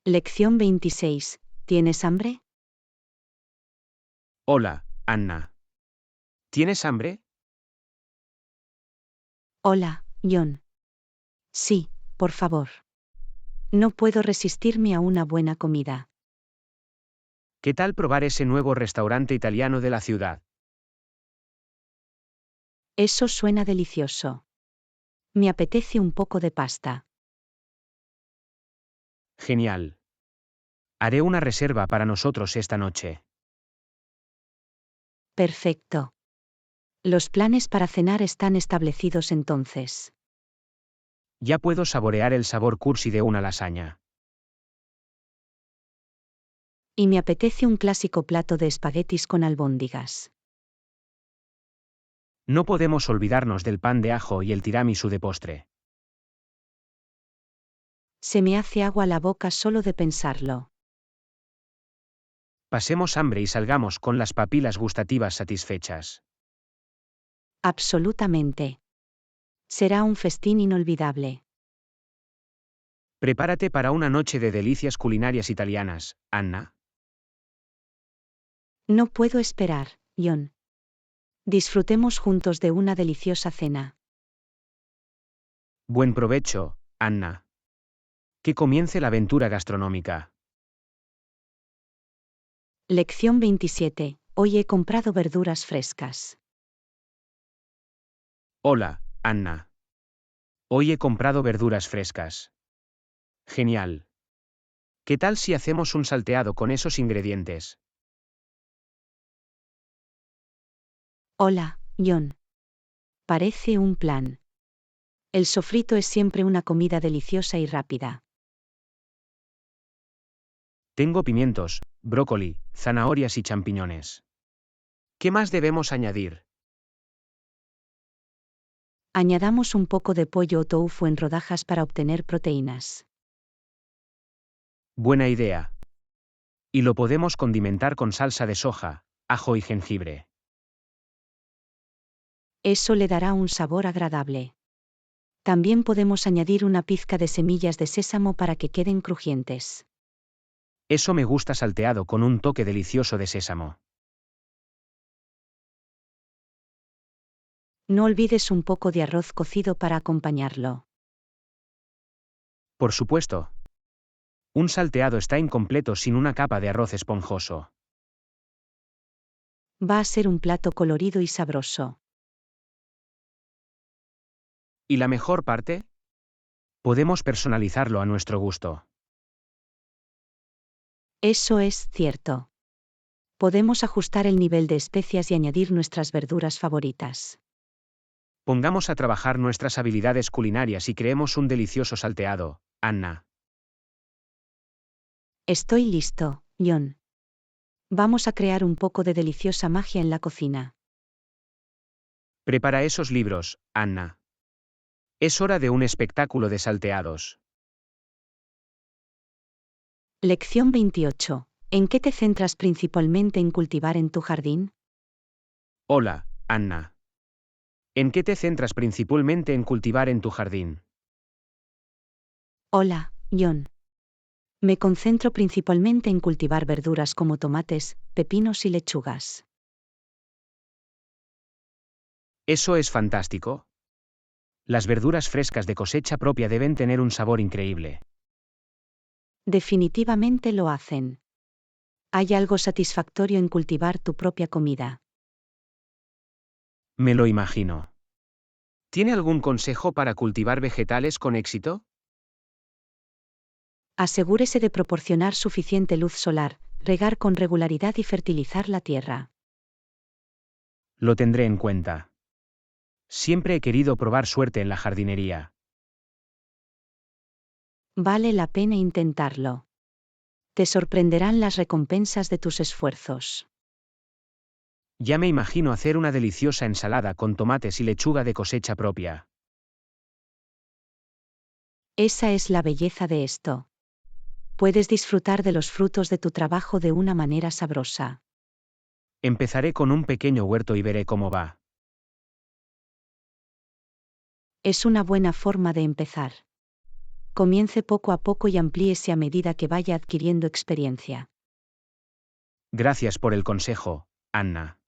Lección 26. ¿Tienes hambre? Hola, Anna. ¿Tienes hambre? Hola, John. Sí, por favor. No puedo resistirme a una buena comida. ¿Qué tal probar ese nuevo restaurante italiano de la ciudad? Eso suena delicioso. Me apetece un poco de pasta. Genial. Haré una reserva para nosotros esta noche. Perfecto. Los planes para cenar están establecidos entonces. Ya puedo saborear el sabor cursi de una lasaña. Y me apetece un clásico plato de espaguetis con albóndigas. No podemos olvidarnos del pan de ajo y el tiramisú de postre. Se me hace agua la boca solo de pensarlo. Pasemos hambre y salgamos con las papilas gustativas satisfechas. Absolutamente. Será un festín inolvidable. Prepárate para una noche de delicias culinarias italianas, Anna. No puedo esperar, John. Disfrutemos juntos de una deliciosa cena. Buen provecho, Anna. Que comience la aventura gastronómica. Lección 27. Hoy he comprado verduras frescas. Hola, Anna. Hoy he comprado verduras frescas. Genial. ¿Qué tal si hacemos un salteado con esos ingredientes? Hola, John. Parece un plan. El sofrito es siempre una comida deliciosa y rápida. Tengo pimientos, brócoli, zanahorias y champiñones. ¿Qué más debemos añadir? Añadamos un poco de pollo o tofu en rodajas para obtener proteínas. Buena idea. Y lo podemos condimentar con salsa de soja, ajo y jengibre. Eso le dará un sabor agradable. También podemos añadir una pizca de semillas de sésamo para que queden crujientes. Eso me gusta salteado con un toque delicioso de sésamo. No olvides un poco de arroz cocido para acompañarlo. Por supuesto. Un salteado está incompleto sin una capa de arroz esponjoso. Va a ser un plato colorido y sabroso. ¿Y la mejor parte? Podemos personalizarlo a nuestro gusto. Eso es cierto. Podemos ajustar el nivel de especias y añadir nuestras verduras favoritas. Pongamos a trabajar nuestras habilidades culinarias y creemos un delicioso salteado, Anna. Estoy listo, John. Vamos a crear un poco de deliciosa magia en la cocina. Prepara esos libros, Anna. Es hora de un espectáculo de salteados. Lección 28. ¿En qué te centras principalmente en cultivar en tu jardín? Hola, Anna. ¿En qué te centras principalmente en cultivar en tu jardín? Hola, John. Me concentro principalmente en cultivar verduras como tomates, pepinos y lechugas. Eso es fantástico. Las verduras frescas de cosecha propia deben tener un sabor increíble. Definitivamente lo hacen. Hay algo satisfactorio en cultivar tu propia comida. Me lo imagino. ¿Tiene algún consejo para cultivar vegetales con éxito? Asegúrese de proporcionar suficiente luz solar, regar con regularidad y fertilizar la tierra. Lo tendré en cuenta. Siempre he querido probar suerte en la jardinería. Vale la pena intentarlo. Te sorprenderán las recompensas de tus esfuerzos. Ya me imagino hacer una deliciosa ensalada con tomates y lechuga de cosecha propia. Esa es la belleza de esto. Puedes disfrutar de los frutos de tu trabajo de una manera sabrosa. Empezaré con un pequeño huerto y veré cómo va. Es una buena forma de empezar. Comience poco a poco y amplíese a medida que vaya adquiriendo experiencia. Gracias por el consejo, Anna.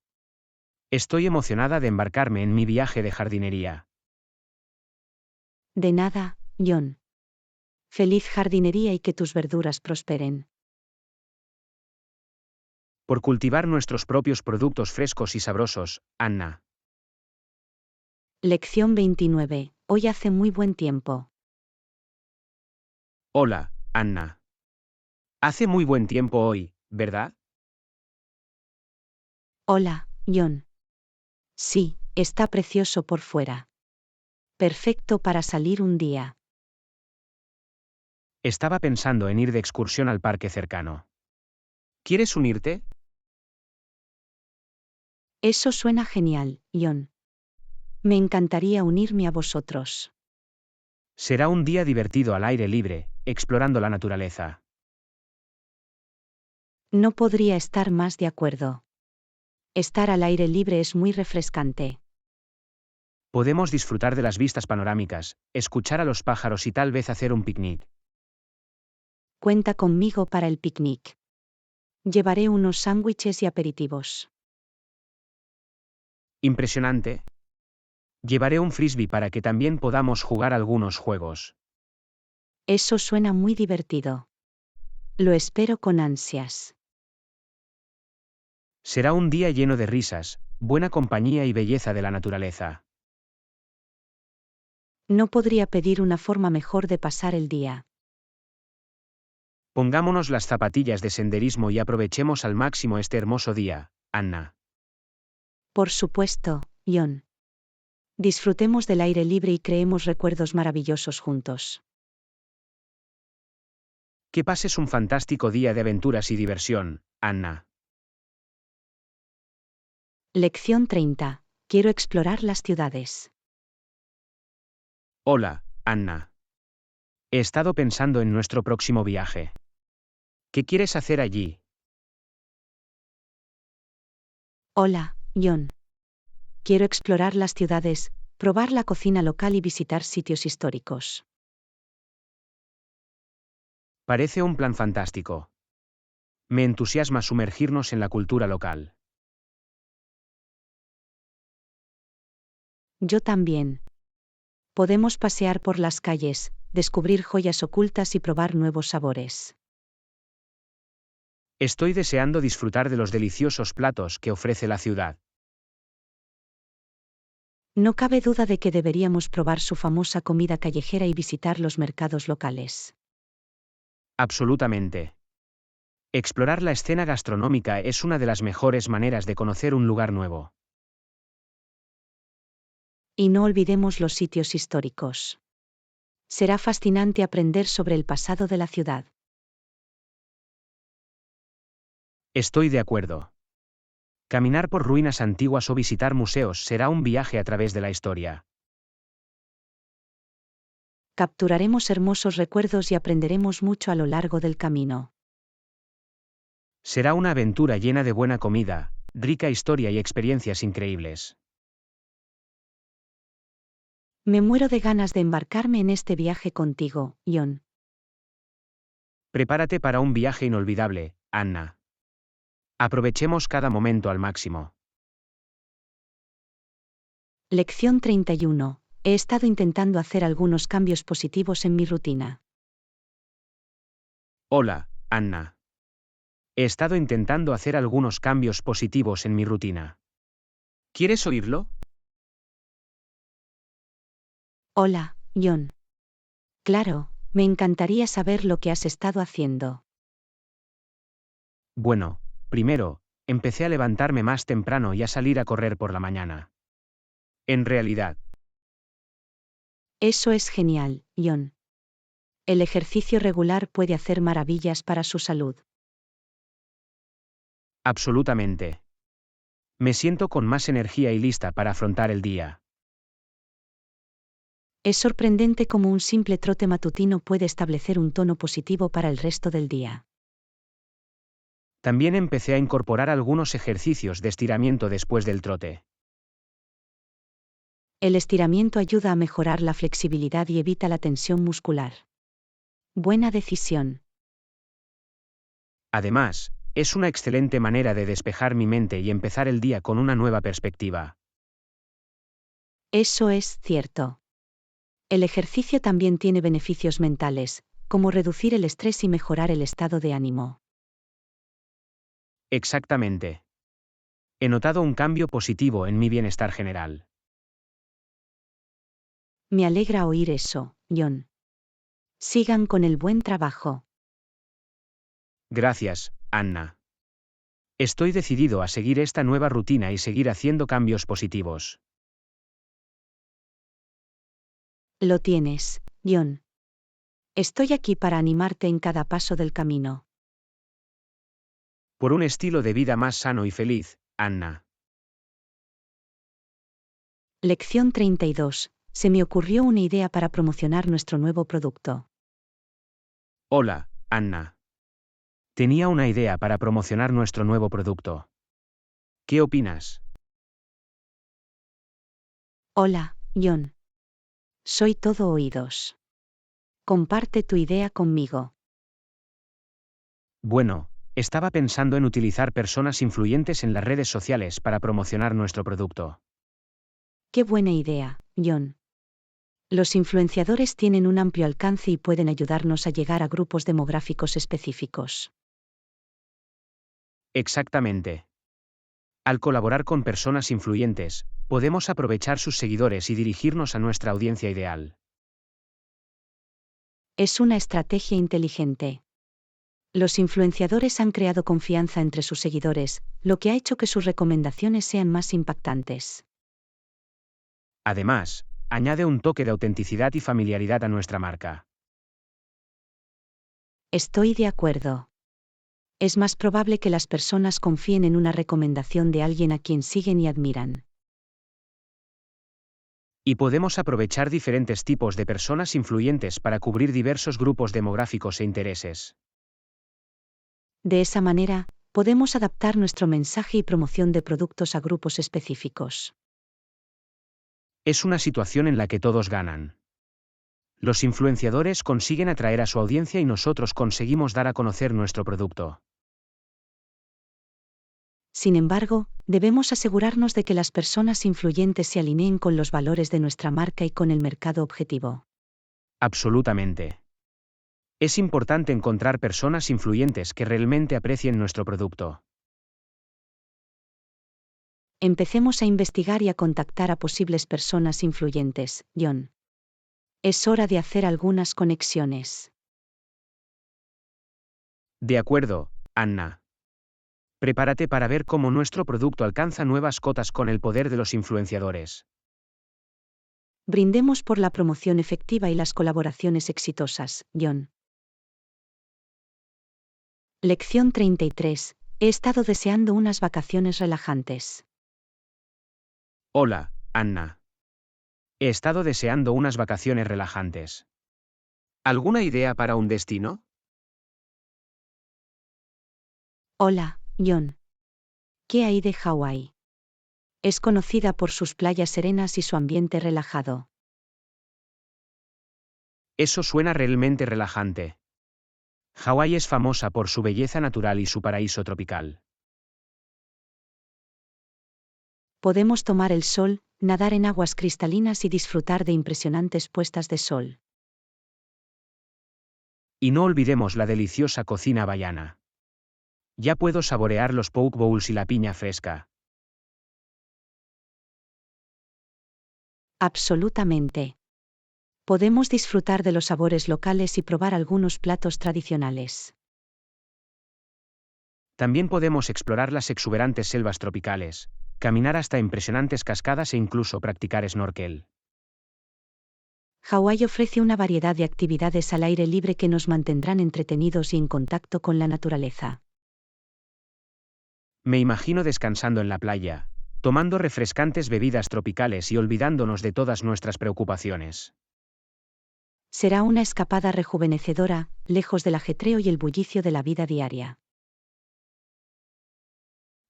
Estoy emocionada de embarcarme en mi viaje de jardinería. De nada, John. Feliz jardinería y que tus verduras prosperen. Por cultivar nuestros propios productos frescos y sabrosos, Anna. Lección 29. Hoy hace muy buen tiempo. Hola, Anna. Hace muy buen tiempo hoy, ¿verdad? Hola, John. Sí, está precioso por fuera. Perfecto para salir un día. Estaba pensando en ir de excursión al parque cercano. ¿Quieres unirte? Eso suena genial, John. Me encantaría unirme a vosotros. Será un día divertido al aire libre, explorando la naturaleza. No podría estar más de acuerdo. Estar al aire libre es muy refrescante. Podemos disfrutar de las vistas panorámicas, escuchar a los pájaros y tal vez hacer un picnic. Cuenta conmigo para el picnic. Llevaré unos sándwiches y aperitivos. Impresionante. Llevaré un frisbee para que también podamos jugar algunos juegos. Eso suena muy divertido. Lo espero con ansias. Será un día lleno de risas, buena compañía y belleza de la naturaleza. No podría pedir una forma mejor de pasar el día. Pongámonos las zapatillas de senderismo y aprovechemos al máximo este hermoso día, Anna. Por supuesto, John. Disfrutemos del aire libre y creemos recuerdos maravillosos juntos. Que pases un fantástico día de aventuras y diversión, Anna. Lección 30. Quiero explorar las ciudades. Hola, Anna. He estado pensando en nuestro próximo viaje. ¿Qué quieres hacer allí? Hola, John. quiero explorar las ciudades, probar la cocina local y visitar sitios históricos. Parece un plan fantástico. Me entusiasma sumergirnos en la cultura local. Yo también. Podemos pasear por las calles, descubrir joyas ocultas y probar nuevos sabores. Estoy deseando disfrutar de los deliciosos platos que ofrece la ciudad. No cabe duda de que deberíamos probar su famosa comida callejera y visitar los mercados locales. Absolutamente. Explorar la escena gastronómica es una de las mejores maneras de conocer un lugar nuevo. Y no olvidemos los sitios históricos. Será fascinante aprender sobre el pasado de la ciudad. Estoy de acuerdo. Caminar por ruinas antiguas o visitar museos será un viaje a través de la historia. Capturaremos hermosos recuerdos y aprenderemos mucho a lo largo del camino. Será una aventura llena de buena comida, rica historia y experiencias increíbles. Me muero de ganas de embarcarme en este viaje contigo, John. Prepárate para un viaje inolvidable, Anna. Aprovechemos cada momento al máximo. Lección 31. He estado intentando hacer algunos cambios positivos en mi rutina. Hola, Anna. He estado intentando hacer algunos cambios positivos en mi rutina. ¿Quieres oírlo? Hola, John. Claro, me encantaría saber lo que has estado haciendo. Bueno, primero, empecé a levantarme más temprano y a salir a correr por la mañana. En realidad, Eso es genial, John. El ejercicio regular puede hacer maravillas para su salud. absolutamente. Me siento con más energía y lista para afrontar el día. Es sorprendente cómo un simple trote matutino puede establecer un tono positivo para el resto del día. También empecé a incorporar algunos ejercicios de estiramiento después del trote. El estiramiento ayuda a mejorar la flexibilidad y evita la tensión muscular. Buena decisión. Además, es una excelente manera de despejar mi mente y empezar el día con una nueva perspectiva. Eso es cierto. El ejercicio también tiene beneficios mentales, como reducir el estrés y mejorar el estado de ánimo. Exactamente. He notado un cambio positivo en mi bienestar general. Me alegra oír eso, John. Sigan con el buen trabajo. Gracias, Anna. Estoy decidido a seguir esta nueva rutina y seguir haciendo cambios positivos. Lo tienes, John. Estoy aquí para animarte en cada paso del camino. Por un estilo de vida más sano y feliz, Anna. Lección 32. Se me ocurrió una idea para promocionar nuestro nuevo producto. Hola, Anna. Tenía una idea para promocionar nuestro nuevo producto. ¿Qué opinas? Hola, John. Soy todo oídos. Comparte tu idea conmigo. Bueno, estaba pensando en utilizar personas influyentes en las redes sociales para promocionar nuestro producto. Qué buena idea, John. Los influenciadores tienen un amplio alcance y pueden ayudarnos a llegar a grupos demográficos específicos. Exactamente. Al colaborar con personas influyentes, podemos aprovechar sus seguidores y dirigirnos a nuestra audiencia ideal. Es una estrategia inteligente. Los influenciadores han creado confianza entre sus seguidores, lo que ha hecho que sus recomendaciones sean más impactantes. Además, añade un toque de autenticidad y familiaridad a nuestra marca. Estoy de acuerdo. Es más probable que las personas confíen en una recomendación de alguien a quien siguen y admiran. Y podemos aprovechar diferentes tipos de personas influyentes para cubrir diversos grupos demográficos e intereses. De esa manera, podemos adaptar nuestro mensaje y promoción de productos a grupos específicos. Es una situación en la que todos ganan. Los influenciadores consiguen atraer a su audiencia y nosotros conseguimos dar a conocer nuestro producto. Sin embargo, debemos asegurarnos de que las personas influyentes se alineen con los valores de nuestra marca y con el mercado objetivo. Absolutamente. Es importante encontrar personas influyentes que realmente aprecien nuestro producto. Empecemos a investigar y a contactar a posibles personas influyentes, John. Es hora de hacer algunas conexiones. De acuerdo, Anna. Prepárate para ver cómo nuestro producto alcanza nuevas cotas con el poder de los influenciadores. Brindemos por la promoción efectiva y las colaboraciones exitosas, John. Lección 33. He estado deseando unas vacaciones relajantes. Hola, Anna. He estado deseando unas vacaciones relajantes. ¿Alguna idea para un destino? Hola, John. ¿Qué hay de Hawái? Es conocida por sus playas serenas y su ambiente relajado. Eso suena realmente relajante. Hawái es famosa por su belleza natural y su paraíso tropical. Podemos tomar el sol, nadar en aguas cristalinas y disfrutar de impresionantes puestas de sol. Y no olvidemos la deliciosa cocina hawaiana. Ya puedo saborear los poke bowls y la piña fresca. Absolutamente. Podemos disfrutar de los sabores locales y probar algunos platos tradicionales. También podemos explorar las exuberantes selvas tropicales, caminar hasta impresionantes cascadas e incluso practicar snorkel. Hawái ofrece una variedad de actividades al aire libre que nos mantendrán entretenidos y en contacto con la naturaleza. Me imagino descansando en la playa, tomando refrescantes bebidas tropicales y olvidándonos de todas nuestras preocupaciones. Será una escapada rejuvenecedora, lejos del ajetreo y el bullicio de la vida diaria.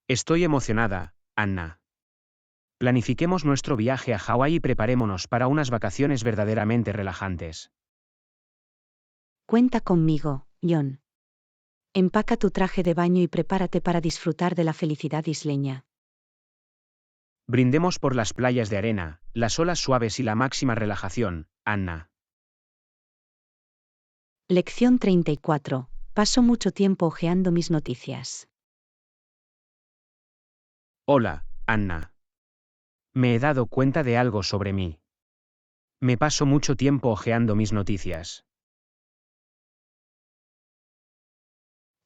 Estoy emocionada, Anna. Planifiquemos nuestro viaje a Hawái y preparémonos para unas vacaciones verdaderamente relajantes. Cuenta conmigo, John. Empaca tu traje de baño y prepárate para disfrutar de la felicidad isleña. Brindemos por las playas de arena, las olas suaves y la máxima relajación, Anna. Lección 34. Paso mucho tiempo hojeando mis noticias. Hola, Anna. Me he dado cuenta de algo sobre mí. Me paso mucho tiempo hojeando mis noticias.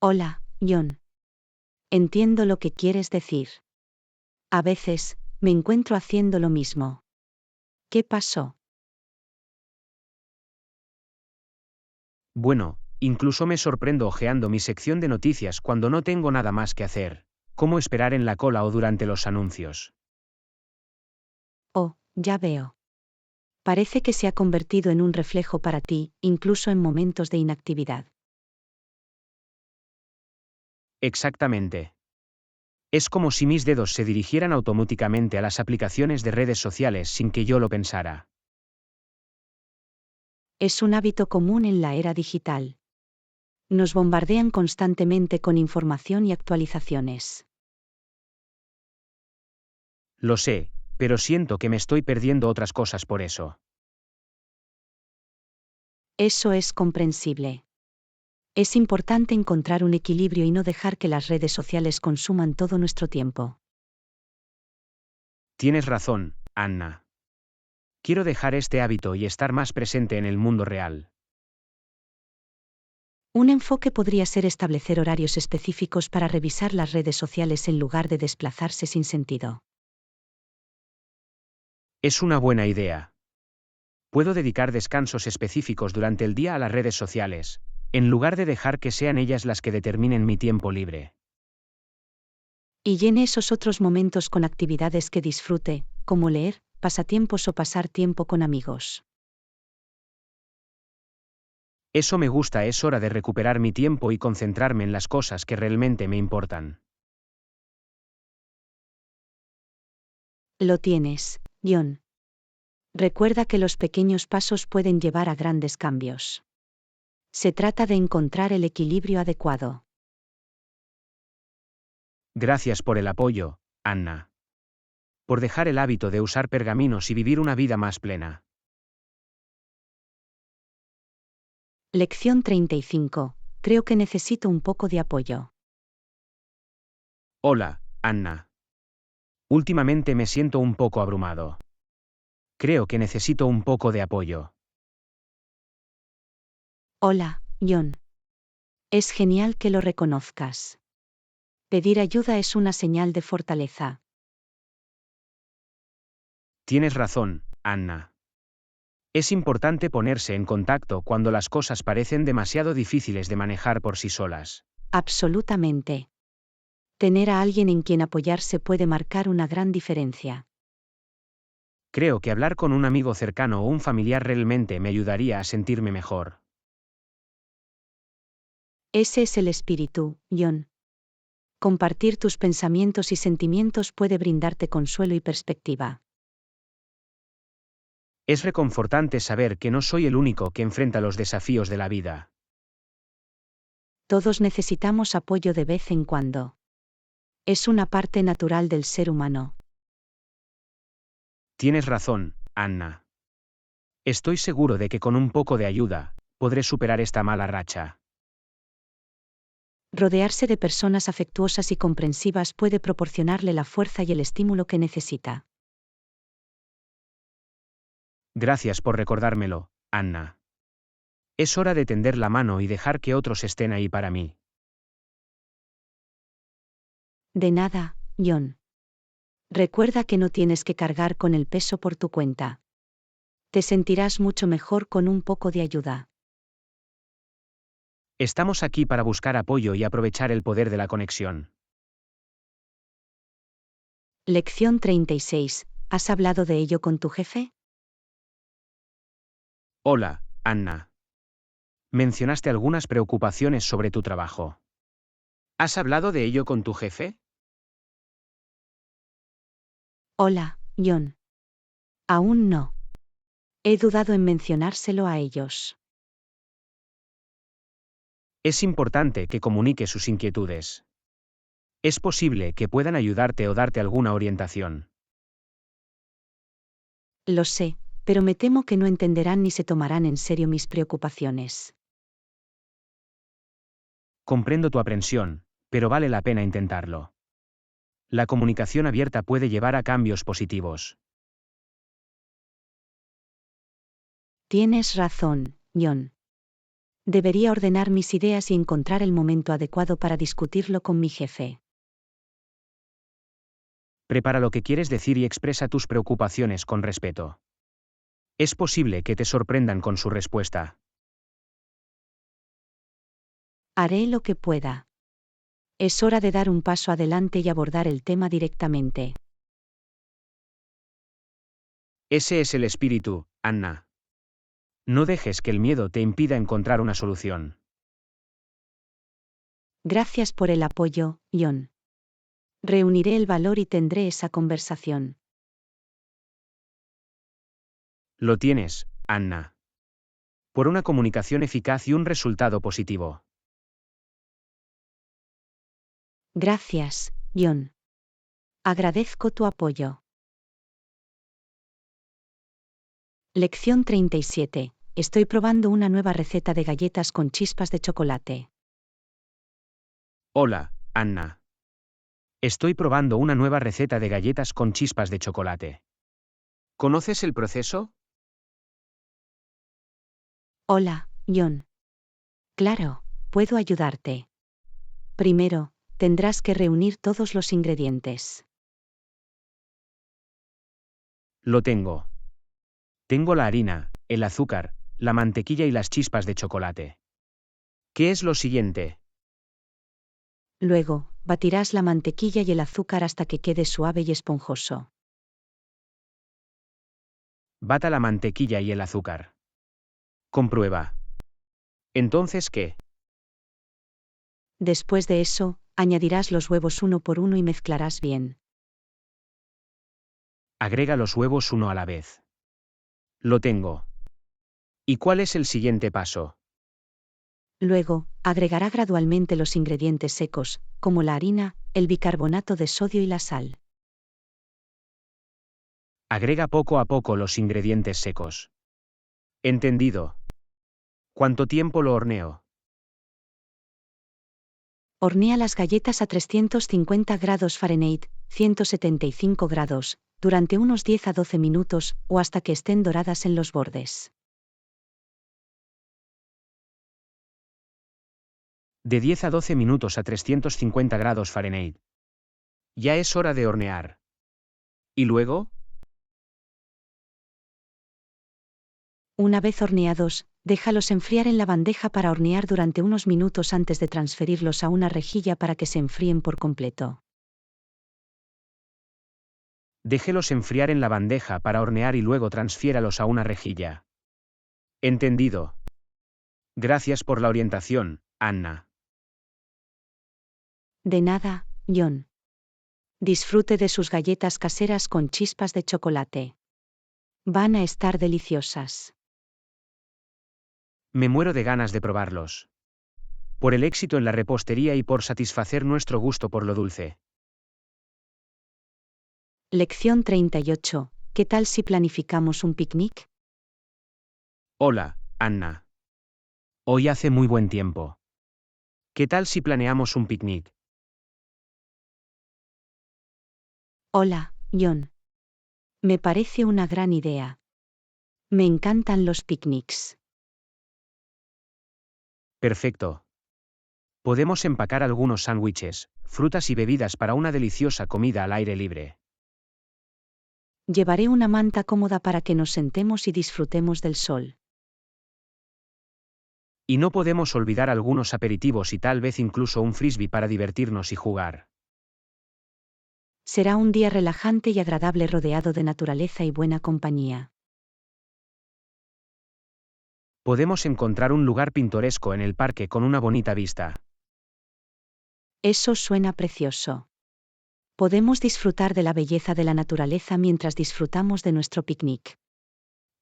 Hola, John. Entiendo lo que quieres decir. A veces, me encuentro haciendo lo mismo. ¿Qué pasó? Bueno, incluso me sorprendo hojeando mi sección de noticias cuando no tengo nada más que hacer, como esperar en la cola o durante los anuncios. Oh, ya veo. Parece que se ha convertido en un reflejo para ti, incluso en momentos de inactividad. Exactamente. Es como si mis dedos se dirigieran automáticamente a las aplicaciones de redes sociales sin que yo lo pensara. Es un hábito común en la era digital. Nos bombardean constantemente con información y actualizaciones. Lo sé, pero siento que me estoy perdiendo otras cosas por eso. Eso es comprensible. Es importante encontrar un equilibrio y no dejar que las redes sociales consuman todo nuestro tiempo. Tienes razón, Anna. Quiero dejar este hábito y estar más presente en el mundo real. Un enfoque podría ser establecer horarios específicos para revisar las redes sociales en lugar de desplazarse sin sentido. Es una buena idea. Puedo dedicar descansos específicos durante el día a las redes sociales, en lugar de dejar que sean ellas las que determinen mi tiempo libre. Y llene esos otros momentos con actividades que disfrute, como leer, pasatiempos o pasar tiempo con amigos. Eso me gusta, es hora de recuperar mi tiempo y concentrarme en las cosas que realmente me importan. Lo tienes, John. Recuerda que los pequeños pasos pueden llevar a grandes cambios. Se trata de encontrar el equilibrio adecuado. Gracias por el apoyo, Anna. Por dejar el hábito de usar pergaminos y vivir una vida más plena. Lección 35. Creo que necesito un poco de apoyo. Hola, Anna. Últimamente me siento un poco abrumado. Creo que necesito un poco de apoyo. Hola, John. Es genial que lo reconozcas. Pedir ayuda es una señal de fortaleza. Tienes razón, Anna. Es importante ponerse en contacto cuando las cosas parecen demasiado difíciles de manejar por sí solas. Absolutamente. Tener a alguien en quien apoyarse puede marcar una gran diferencia. Creo que hablar con un amigo cercano o un familiar realmente me ayudaría a sentirme mejor. Ese es el espíritu, John. Compartir tus pensamientos y sentimientos puede brindarte consuelo y perspectiva. Es reconfortante saber que no soy el único que enfrenta los desafíos de la vida. Todos necesitamos apoyo de vez en cuando. Es una parte natural del ser humano. Tienes razón, Anna. Estoy seguro de que con un poco de ayuda, podré superar esta mala racha. Rodearse de personas afectuosas y comprensivas puede proporcionarle la fuerza y el estímulo que necesita. Gracias por recordármelo, Anna. Es hora de tender la mano y dejar que otros estén ahí para mí. De nada, John. Recuerda que no tienes que cargar con el peso por tu cuenta. Te sentirás mucho mejor con un poco de ayuda. Estamos aquí para buscar apoyo y aprovechar el poder de la conexión. Lección 36. ¿Has hablado de ello con tu jefe? Hola, Anna. Mencionaste algunas preocupaciones sobre tu trabajo. ¿Has hablado de ello con tu jefe? Hola, John. Aún no. He dudado en mencionárselo a ellos. Es importante que comunique sus inquietudes. Es posible que puedan ayudarte o darte alguna orientación. Lo sé, pero me temo que no entenderán ni se tomarán en serio mis preocupaciones. Comprendo tu aprensión, pero vale la pena intentarlo. La comunicación abierta puede llevar a cambios positivos. Tienes razón, John. Debería ordenar mis ideas y encontrar el momento adecuado para discutirlo con mi jefe. Prepara lo que quieres decir y expresa tus preocupaciones con respeto. Es posible que te sorprendan con su respuesta. Haré lo que pueda. Es hora de dar un paso adelante y abordar el tema directamente. Ese es el espíritu, Anna. No dejes que el miedo te impida encontrar una solución. Gracias por el apoyo, John. Reuniré el valor y tendré esa conversación. Lo tienes, Anna. Por una comunicación eficaz y un resultado positivo. Gracias, John. Agradezco tu apoyo. Lección 37. Estoy probando una nueva receta de galletas con chispas de chocolate. Hola, Anna. Estoy probando una nueva receta de galletas con chispas de chocolate. ¿Conoces el proceso? Hola, John. Claro, puedo ayudarte. Primero, tendrás que reunir todos los ingredientes. Lo tengo. Tengo la harina, el azúcar, la mantequilla y las chispas de chocolate. ¿Qué es lo siguiente? Luego, batirás la mantequilla y el azúcar hasta que quede suave y esponjoso. Bata la mantequilla y el azúcar. Comprueba. ¿Entonces qué? Después de eso, añadirás los huevos uno por uno y mezclarás bien. Agrega los huevos uno a la vez. Lo tengo. ¿Y cuál es el siguiente paso? Luego, agregará gradualmente los ingredientes secos, como la harina, el bicarbonato de sodio y la sal. Agrega poco a poco los ingredientes secos. Entendido. ¿Cuánto tiempo lo horneo? Hornea las galletas a 350 grados Fahrenheit, 175 grados, durante unos 10 a 12 minutos, o hasta que estén doradas en los bordes. De 10 a 12 minutos a 350 grados Fahrenheit. Ya es hora de hornear. ¿Y luego? Una vez horneados, déjalos enfriar en la bandeja para hornear durante unos minutos antes de transferirlos a una rejilla para que se enfríen por completo. Déjelos enfriar en la bandeja para hornear y luego transfiéralos a una rejilla. Entendido. Gracias por la orientación, Anna. De nada, John. Disfrute de sus galletas caseras con chispas de chocolate. Van a estar deliciosas. Me muero de ganas de probarlos. Por el éxito en la repostería y por satisfacer nuestro gusto por lo dulce. Lección 38. ¿Qué tal si planificamos un picnic? Hola, Anna. Hoy hace muy buen tiempo. ¿Qué tal si planeamos un picnic? Hola, John. Me parece una gran idea. Me encantan los picnics. Perfecto. Podemos empacar algunos sándwiches, frutas y bebidas para una deliciosa comida al aire libre. Llevaré una manta cómoda para que nos sentemos y disfrutemos del sol. Y no podemos olvidar algunos aperitivos y tal vez incluso un frisbee para divertirnos y jugar. Será un día relajante y agradable rodeado de naturaleza y buena compañía. Podemos encontrar un lugar pintoresco en el parque con una bonita vista. Eso suena precioso. Podemos disfrutar de la belleza de la naturaleza mientras disfrutamos de nuestro picnic.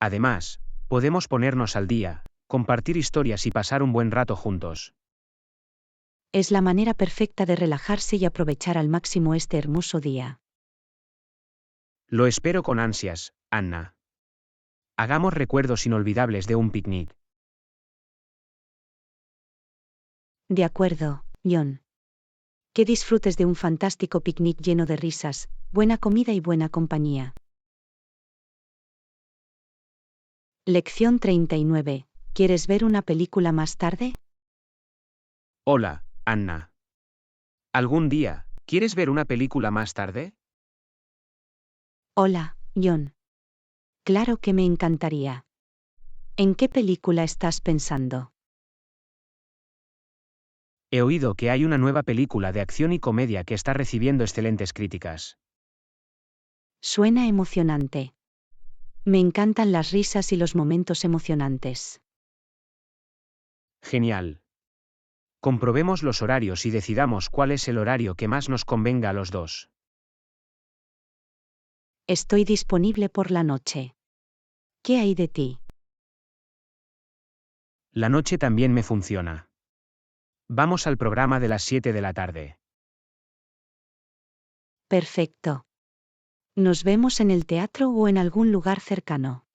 Además, podemos ponernos al día, compartir historias y pasar un buen rato juntos. Es la manera perfecta de relajarse y aprovechar al máximo este hermoso día. Lo espero con ansias, Anna. Hagamos recuerdos inolvidables de un picnic. De acuerdo, John. Que disfrutes de un fantástico picnic lleno de risas, buena comida y buena compañía. Lección 39. ¿Quieres ver una película más tarde? Hola, Anna. ¿Algún día, quieres ver una película más tarde? Hola, John. Claro que me encantaría. ¿En qué película estás pensando? He oído que hay una nueva película de acción y comedia que está recibiendo excelentes críticas. Suena emocionante. Me encantan las risas y los momentos emocionantes. Genial. Comprobemos los horarios y decidamos cuál es el horario que más nos convenga a los dos. Estoy disponible por la noche. ¿Qué hay de ti? La noche también me funciona. Vamos al programa de las 7 de la tarde. Perfecto. Nos vemos en el teatro o en algún lugar cercano.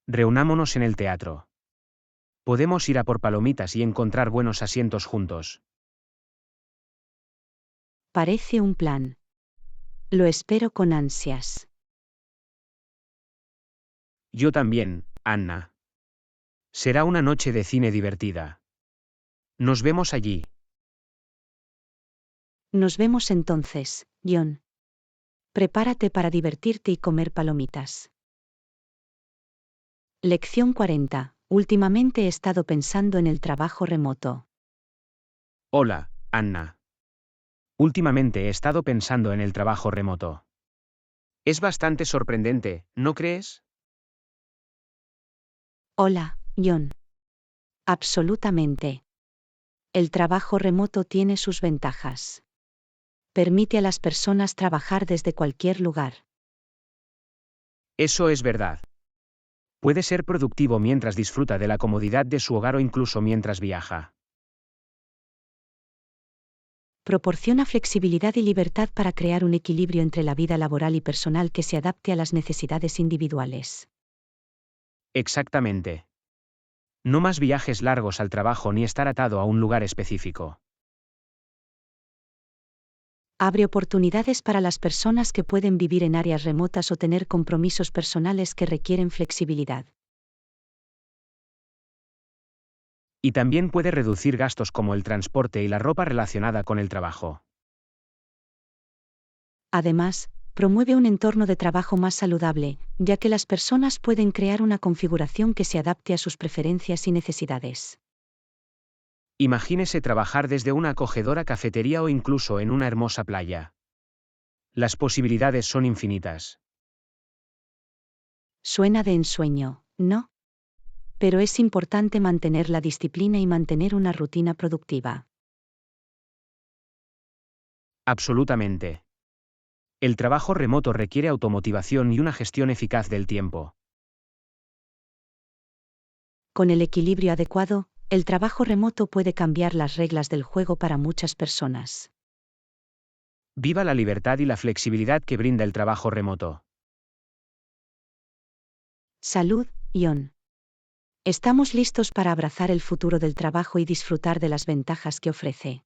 Reunámonos en el teatro. Podemos ir a por palomitas y encontrar buenos asientos juntos. Parece un plan. Lo espero con ansias. Yo también, Anna. Será una noche de cine divertida. Nos vemos allí. Nos vemos entonces, John. Prepárate para divertirte y comer palomitas. Lección 40. Últimamente he estado pensando en el trabajo remoto. Hola, Anna. Últimamente he estado pensando en el trabajo remoto. Es bastante sorprendente, ¿no crees? Hola, John. Absolutamente. El trabajo remoto tiene sus ventajas. Permite a las personas trabajar desde cualquier lugar. Eso es verdad. Puede ser productivo mientras disfruta de la comodidad de su hogar o incluso mientras viaja. Proporciona flexibilidad y libertad para crear un equilibrio entre la vida laboral y personal que se adapte a las necesidades individuales. Exactamente. No más viajes largos al trabajo ni estar atado a un lugar específico. Abre oportunidades para las personas que pueden vivir en áreas remotas o tener compromisos personales que requieren flexibilidad. Y también puede reducir gastos como el transporte y la ropa relacionada con el trabajo. Además, promueve un entorno de trabajo más saludable, ya que las personas pueden crear una configuración que se adapte a sus preferencias y necesidades. Imagínese trabajar desde una acogedora cafetería o incluso en una hermosa playa. Las posibilidades son infinitas. Suena de ensueño, ¿no? Pero es importante mantener la disciplina y mantener una rutina productiva. Absolutamente. El trabajo remoto requiere automotivación y una gestión eficaz del tiempo. Con el equilibrio adecuado, el trabajo remoto puede cambiar las reglas del juego para muchas personas. Viva la libertad y la flexibilidad que brinda el trabajo remoto. Salud, Ion. Estamos listos para abrazar el futuro del trabajo y disfrutar de las ventajas que ofrece.